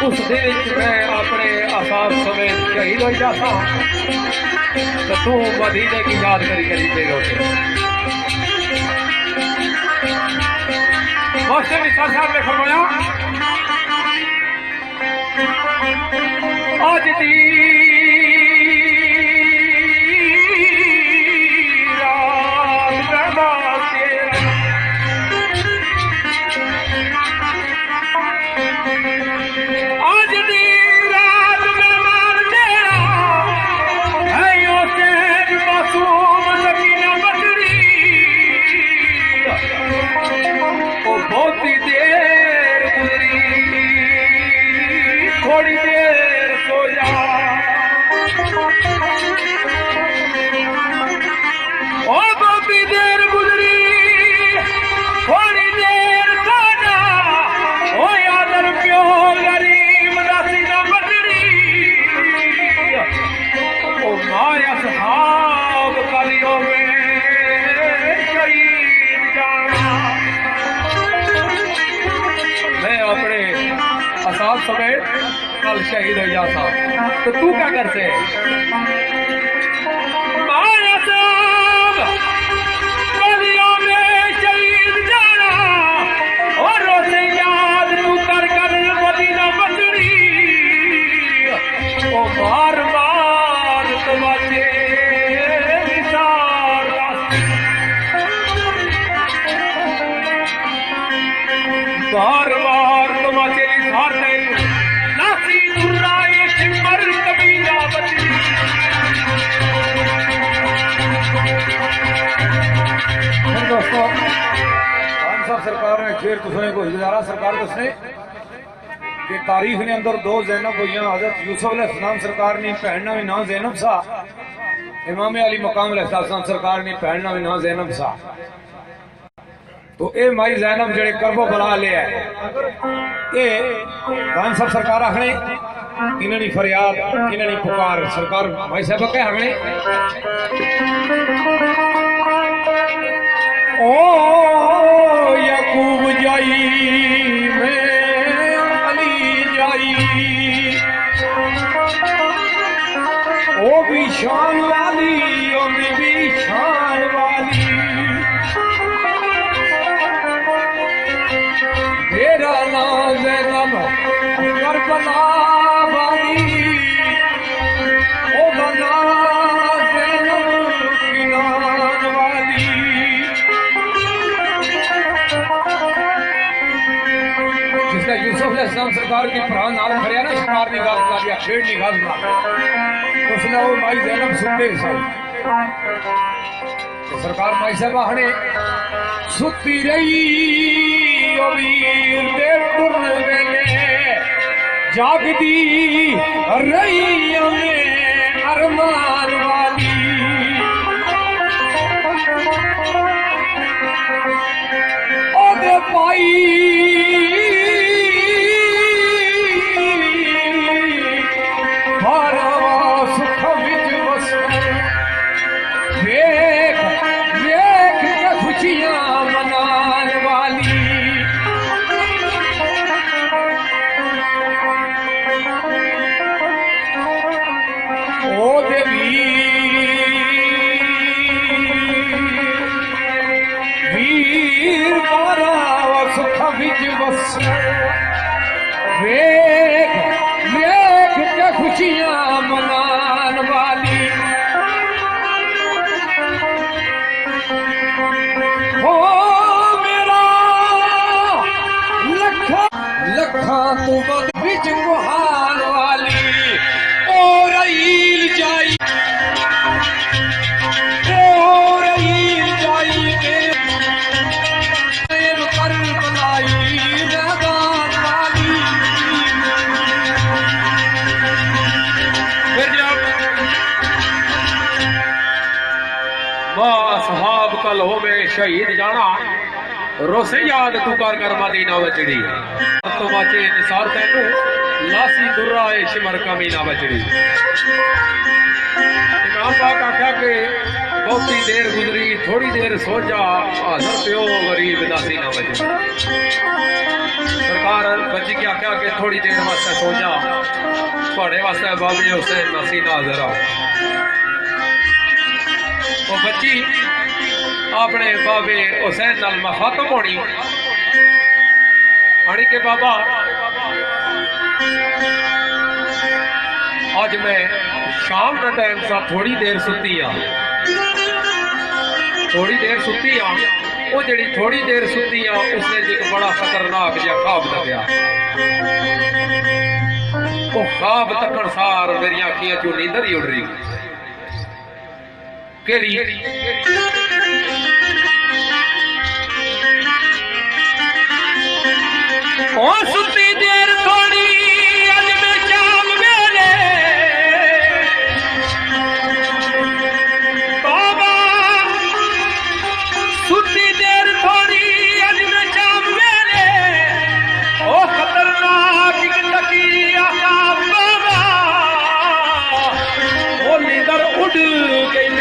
S1: उस दिन मैं अपने असाब समेत शहीद हो जाता तो तू मदीने की याद करी करी देगा मास्टर निसार साहब ने फरमाया आज दी थोड़ी देर सो जा और बहुत देर गुजरी थोड़ी देर सो जा ओ यादर प्यो गरीब दासी ना बदरी ओ माया साहब कलियों में शहीद जाना मैं अपने असाब समेत कल शहीद हो जाता तो तू क्या करते माया साहब गलियों में शहीद जाना और रोज़े याद तू कर कर मदीना बचड़ी ओ बार बार तमाचे निसार बार बार तमाचे निसार नासी दुर्राई
S2: शेर तुसने कोई गुजारा सरकार दसने कि तारीख ने अंदर दो जैनब हुई हजरत यूसुफ अलैहिस्सलाम सरकार ने भैन ना भी ना जैनब सा इमाम अली मकाम अलैहिस्सलाम सरकार ने भैन ना भी ना जैनब सा तो ए माई जैनब जड़े करबो बला ले है ये खान साहब सरकार आखने इन्होंने फरियाद इन्होंने पुकार सरकार भाई साहब क्या आखने ओ यकूब जाई मैं अली जाई ओ भी शान वाली ओ भी शान वाली मेरा नाम जैनब करबला वाली ओ बना जैनब किनार वाली जिसका यूसुफ अलैहिस्सलाम सरकार की प्राण नाल खड़िया ना शिकार की गल कर या खेड़ की गल कर उसने वो माई जैनब सुते सी सरकार माई साहब आखने सुती रही ओ वीर दे टुरन वेले जागदी रही में अरमान वाली ओ दे पाई वेख वेख के खुशियां मनान वाली हो मेरा लखा लखा तू बद बिच गुहार वाली ओ रहील जाई ओ रहील जाई के कर बनाई
S1: साहब कल हो में शहीद जाना रोसे याद तू कर कर मदीना बचड़ी तो बाचे निसार तैनू लासी दुर्रा ए शिमर कमीना बचड़ी इमाम पाक आख्या के बहुती देर गुजरी थोड़ी देर सो जा हाजर प्यो गरीब दासी ना बचड़ी सरकार बच्ची की आख्या के थोड़ी देर वास्ते सो जा थोड़े वास्ते बाबी हुसैन नासी ना हाजर आओ वो बच्ची अपने बाबे हुसैन नाल मुखातब होनी आनी के बाबा आज मैं शाम का टाइम सा थोड़ी देर सुती हाँ थोड़ी देर सुती हाँ वो जड़ी थोड़ी देर सुती हाँ उसने एक बड़ा खतरनाक जिहा ख्वाब दसिया वो ख्वाब तकन सार मेरी अखियां चो नींदर ही उड़ रही केड़ी ओ सुती देर थोड़ी अज में जाम मेरे बाबा सुती देर थोड़ी अज में जाम मेरे ओ खतरनाक तकी आका बाबा ओ नींदर उड़ गई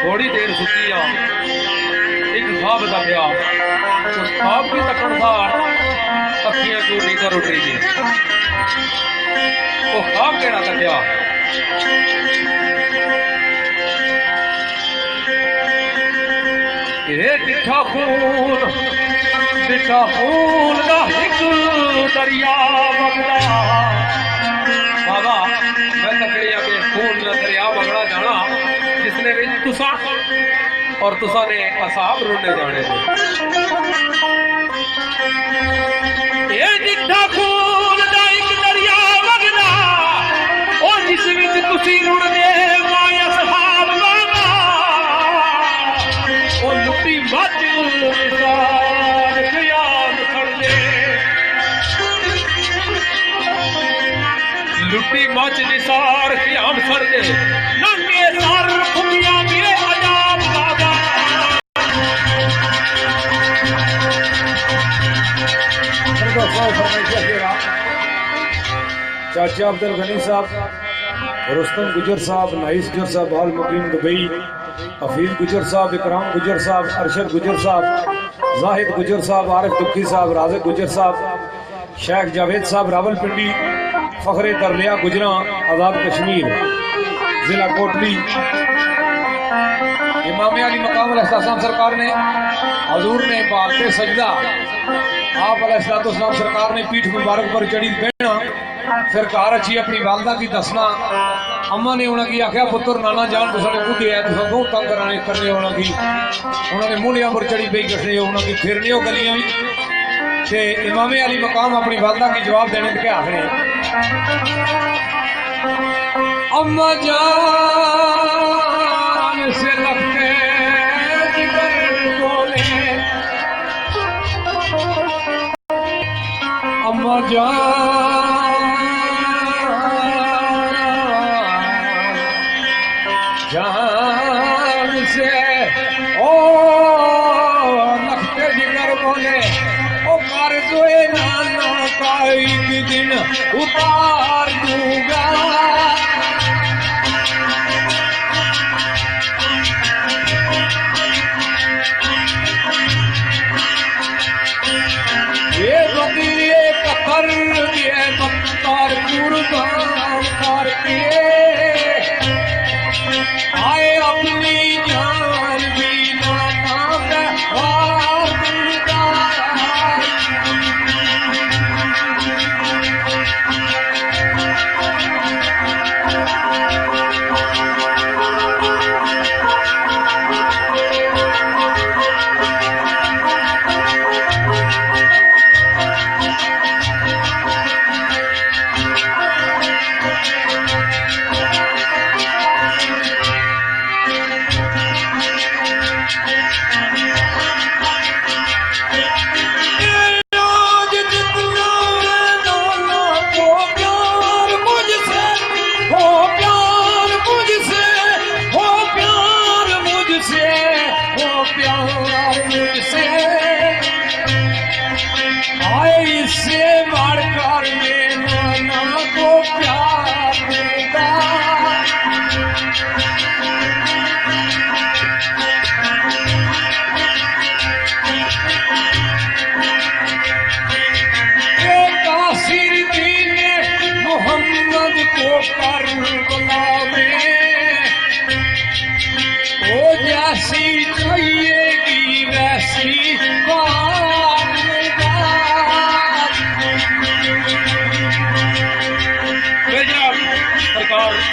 S1: थोड़ी देर सुती एक ख्वाब दसिया उस ख्वाब की तकन सार अखियां क्यों नहीं कर उठ रही थी वो ख्वाब केड़ा कटिया ये डिठा खून दा एक दरिया बगदा बाबा मैं तकड़िया के खून दा दरिया बगड़ा जाना जिसने भी तुसा और तुसा ने असाब रोने जाने ये डिठा खून दा एक दरिया बगदा और जिस विच तुसी रुड़दे माया सहाब बाबा ओ लुटी मच निसार खयाल खड़दे लुटी मच निसार खयाल खड़दे नंगे सर खुदियां मेरे अजाब बाबा
S4: चाचा अब्दुल गनी साहब, रुस्तम गुजर साहब, नाइस गुजर साहब हाल मुकीम दुबई, हफीज गुजर साहब, इकराम गुजर साहब, अरशद गुजर साहब, जाहिद गुजर साहब, आरिफ दुक्की साहब, राज़िक गुजर साहब, शेख जावेद साहब रावलपिंडी, फखरे दरलिया गुजरा आज़ाद कश्मीर जिला कोटली।
S2: इमाम अली मकाम अलैहिस्सलाम सरकार ने हजूर ने बालते सजदा आप अलैहिस्सलाम सरकार ने पीठ मुबारक पर चढ़ी बहना फिर घर अच्छी अपनी वालदा की दसना अम्मा ने उन्होंने आख्या पुत्र नाना जान तो साढ़े बुढ़े है तो बहुत तंग कराने करने उन्होंने मूलियां पर चढ़ी पई कटने उन्होंने फिरने हो गलियां भी ते इमाम अली मकाम अपनी वालदा की जवाब देने के आखने अम्मा जान से लगते जिगर बोले अम्मा जान से ओ लगते जिगर बोले ओ कर जोए नाना का एक दिन उतार दूंगा ये बदले कतर ये बत्तर कुर्बान करके आए अपनी जान भी नाना पे हार दूंगा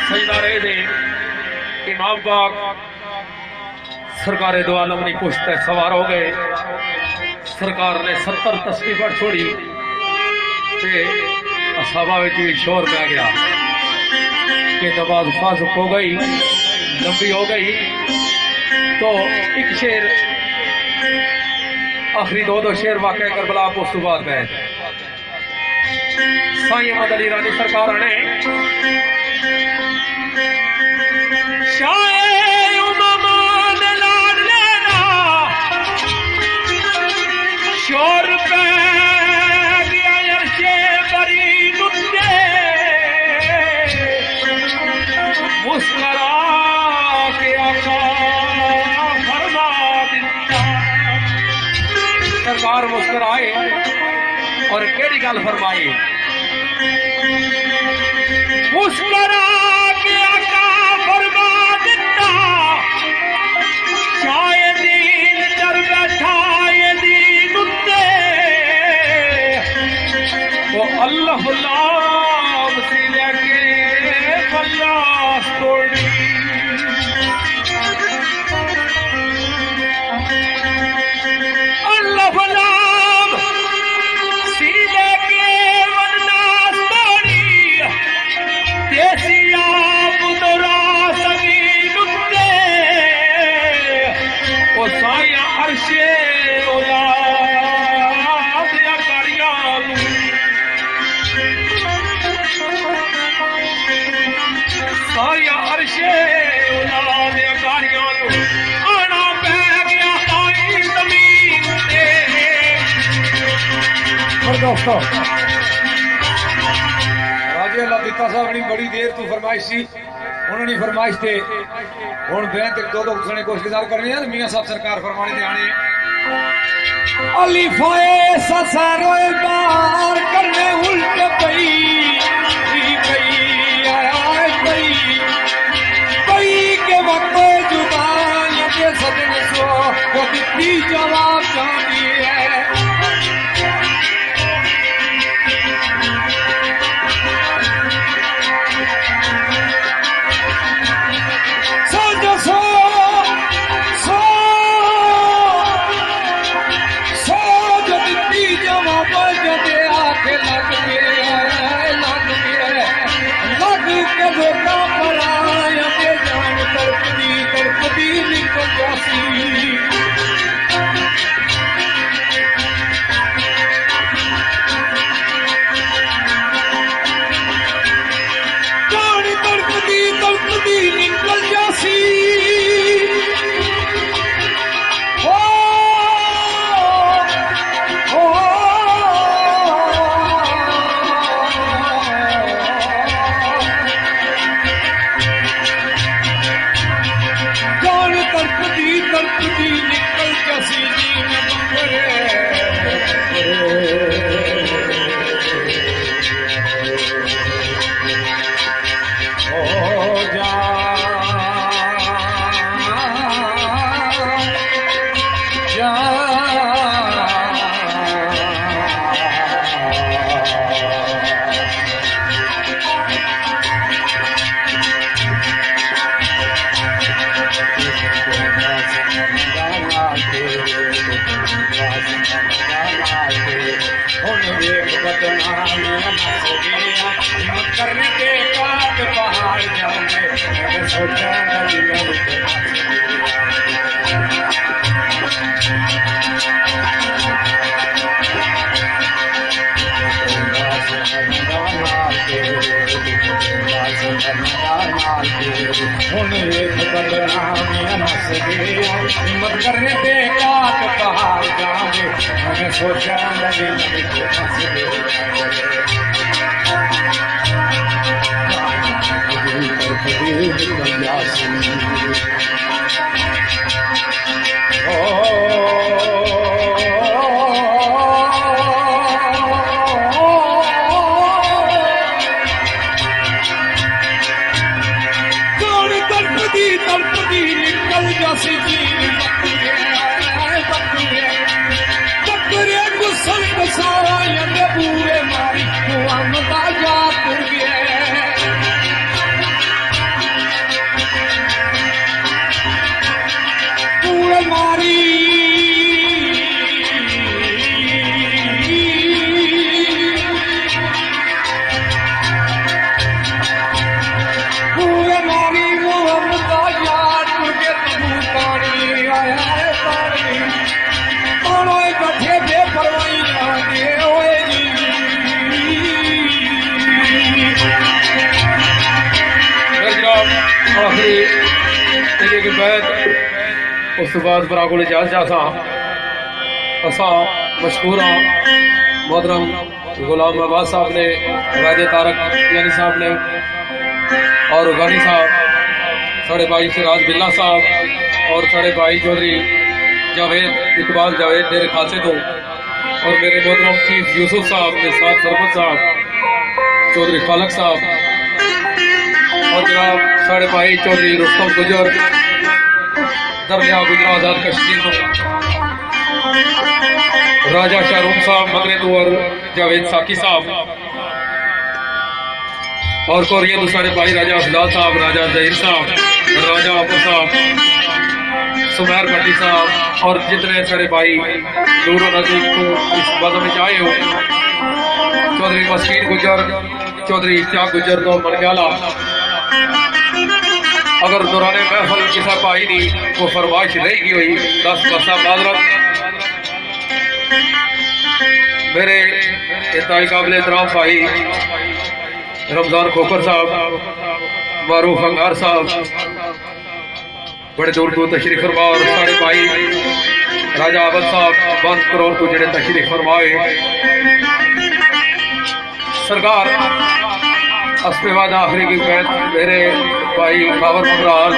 S1: सजदा रहे दे इमाम पाक सरकार दो आलम की पुश्त सवार हो गए सरकार ने 70 तस्वीर पर छोड़ी ते असहाबा में भी शोर पै गया कि नमाज फाजुक हो गई लंबी हो गई तो एक शेर आखिरी दो शेर वाकई करबला को उस बाद गए साईं अहमद अली रानी सरकार ने शाये उमामा दे लाड लेना शोर पे गया अरशे बरी नुत्ते मुस्करा के आका फरमा दिता सरकार मुस्कराए
S3: और केड़ी गल फरमाई, मुस्करा के आका फरमा दिता, शायद दीन दर बैठा ये दीन उत्ते, वो अल्लाह लाम सी लेके बल्लास तोड़ी। अल्लाह लाम सी लेके बल्लास तोड़ी, देसी आप दोरा सभी नुक्ते, वो साया अर्शे औलाद या करियालू, साया अर्शे औलाद या करियालू, आना पै गया ताई जमीन ते।
S4: और दोस्तों
S2: राजे अल्लाह दिता साहब ने बड़ी देर तू फरमाइश सी, उन्होंने फरमाइश थे हुण मैं ते दो सने कोशिश करनी है। मियां साहब सरकार फरमाने ते आने अलिफाए ससारोए बार करने उल्ट पई पई के वक्त जुदा ये सदन सो वो दित्ती जवाब चाहती है। निकल जासी तड़पती निकल जासी जीन बंगरे करने के बाद पहाड़ जाऊंगे सोचा हिम्मत करने पे काट पहाड़ जाऊंगे मैंने सोचा तड़पती निकल जासी जी बकरे गुसल गुसारा यंगे पूरे मारी मुहम्मदा जा तुर गए पूरे मारी
S1: उस तो बाद भरा को इजाजत असा मशहूर हाँ मोहतरम गुलाम अब्बास साहब ने, राजे तारक यानी साहब ने और गानी साहब, साढ़े भाई सिराज बिल्ला साहब और साढ़े भाई चौधरी जावेद इकबाल जावेद तेरे खासे तो और मेरे मोहतरम चीफ यूसुफ साहब, निसार सरमद साहब, चौधरी खालक साहब और जनाब साढ़े भाई चौधरी रुस्तम गुजर दरमिया गुजरा आजाद कश्मीर में राजा शाहरुख साहब मगरे और जावेद साकी साहब और कोरिया दूसरे भाई राजा अफजाल साहब, राजा जहीर साहब, राजा अबू साहब, सुमेर भट्टी साहब और जितने सारे भाई दूरों नजदीक को इस बदम में आए हो, चौधरी मस्कीन गुजर, चौधरी इश्तियाक गुजर तो मनग्याला। अगर दौरान महफल किसा भाई दी वो फरमाइश रहेगी हुई 10 बसा माजरत। मेरे इंतहाई काबिल एहतराम भाई रमजान खोकर साहब, मारूफ अंगार साहब बड़े दूर दूर तशरीफ फरमा और साढ़े भाई राजा आबद साहब 5 करोड़ को जड़े तशरीफ फरमाए। सरकार अस्पेवाद आखिरी की बैत मेरे भाई कावर मंगराल,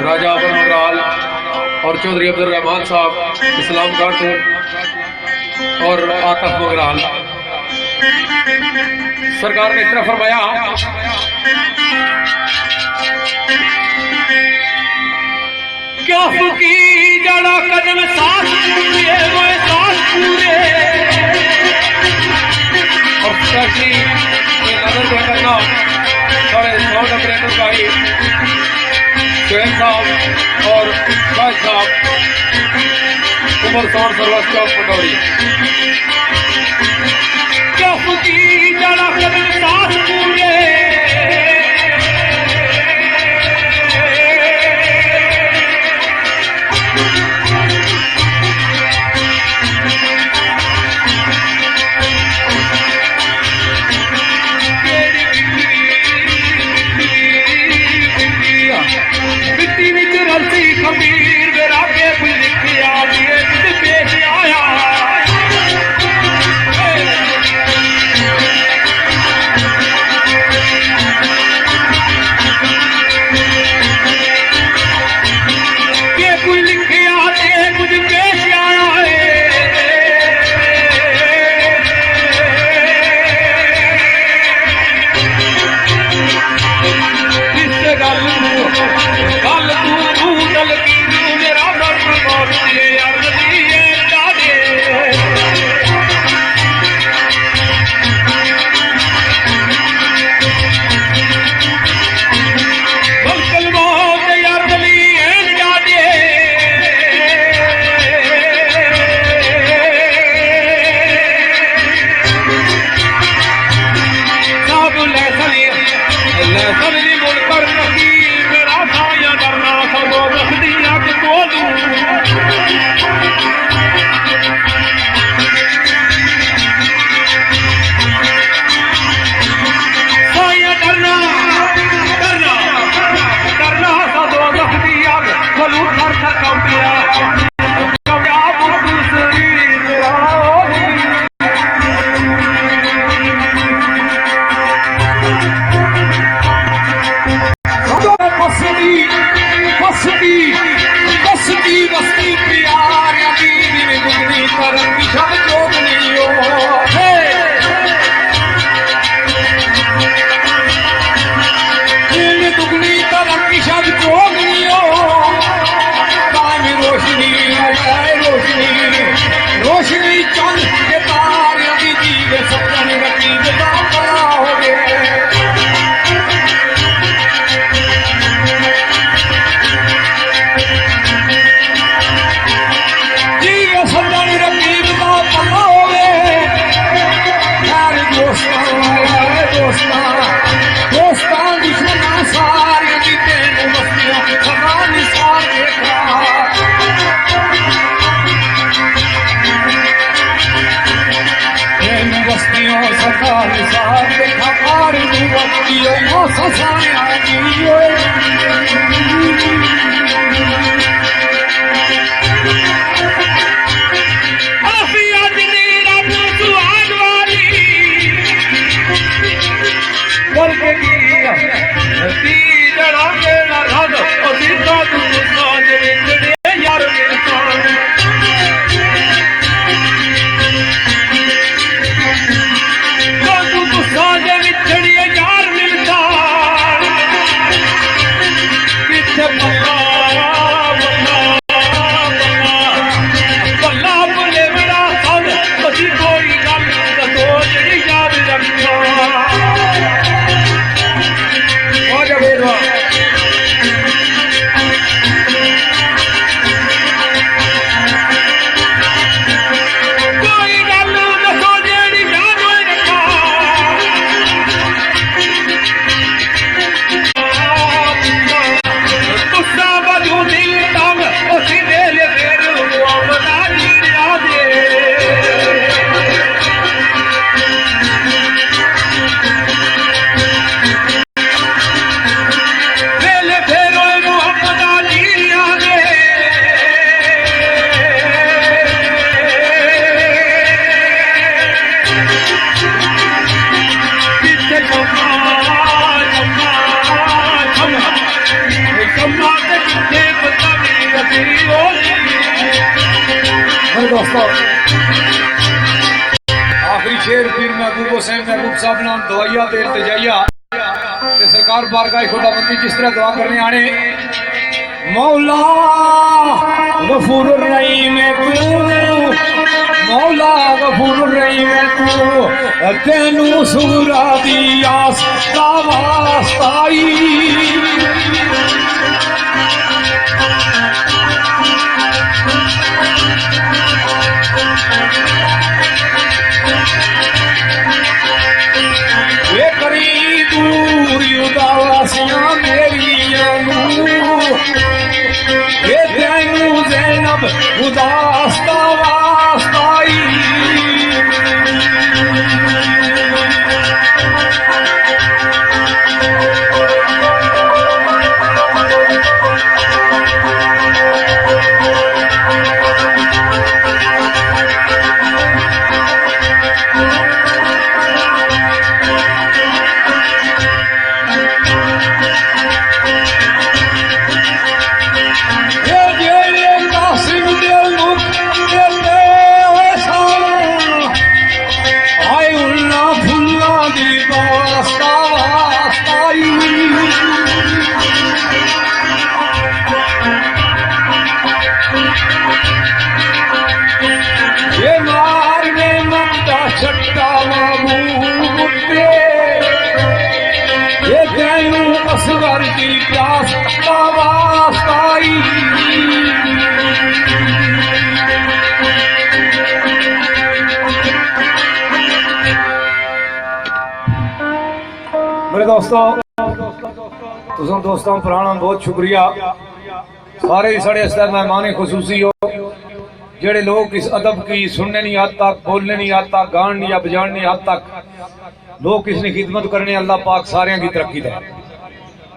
S1: राजा अबर मंगराल और चौधरी अब्दुल रहमान साहब इस्लामगढ़ और आतफ मंगराल। सरकार ने इतना फरमाया
S3: क्या फुकी जड़ा कदम साथ पूरे वो साथ पूरे
S1: और स्पेशली ये नजर जो करना साढ़े 100 ऑपरेटर भाई शोएब साहब और शाहिद साहब उमर सौर सरवस्त चौक पटौरी।
S3: क्या फुकी जड़ा कदम साथ पूरे खमीर मेरा के कोई लिखिया दिए पेश आया के कोई लिखिया दे कुछ पेश आया है। इस गल तू दल की मेरा दर्द मौत दिए यार दिए जाने बल्कल मौत यार दिए जाने सब लहसली मुनकर नकी मेरा साया डरना सबो रखदिया के बोलू साया डरना डरना डरना सबो रखदिया बोलू थर थर कंपिया कब्या दूसरी मेरा बस्ती बस्ती प्यार दीदी दुगनी तरक्की सब जोगनी दुगनी तरक्की सब जोगनी रोशनी रोशनी रोशनी चंद के तार दीदी सपन रखी बड़ा हो गए। दोस्तान दुश्मना सारे दीते बस्तियों सदा निसार देखा बस्तियों सदा निसार देखा कार बस्तियों ससाया यार
S2: दोस्तों आखिरी शेर पीर महबूब हुसैन महबूब साहब नाम दवाइया ते इल्तिजाइया ते सरकार बारगाह खुदाबंदी जिस तरह दुआ करने आने मौला गफूर रहीम तू मौला गफूर रहीम तू तेनू सूरा दी आस दा वास्ताई ये करी दूर उदासियां मेरियां ये तेनू ज़ैनब उदास दा वास्ताई असगर की प्यास वास्ताई मेरे दोस्तों तुम दोस्तों पुराना बहुत शुक्रिया सारे ही साढ़े अस्तर मेहमान खुसूसी हो जेड़े लोग इस अदब की सुनने नहीं आता बोलने नहीं आता गान या बजान नहीं आता लोग इसकी खिदमत करने अल्लाह पाक सारे की तरक्की दे।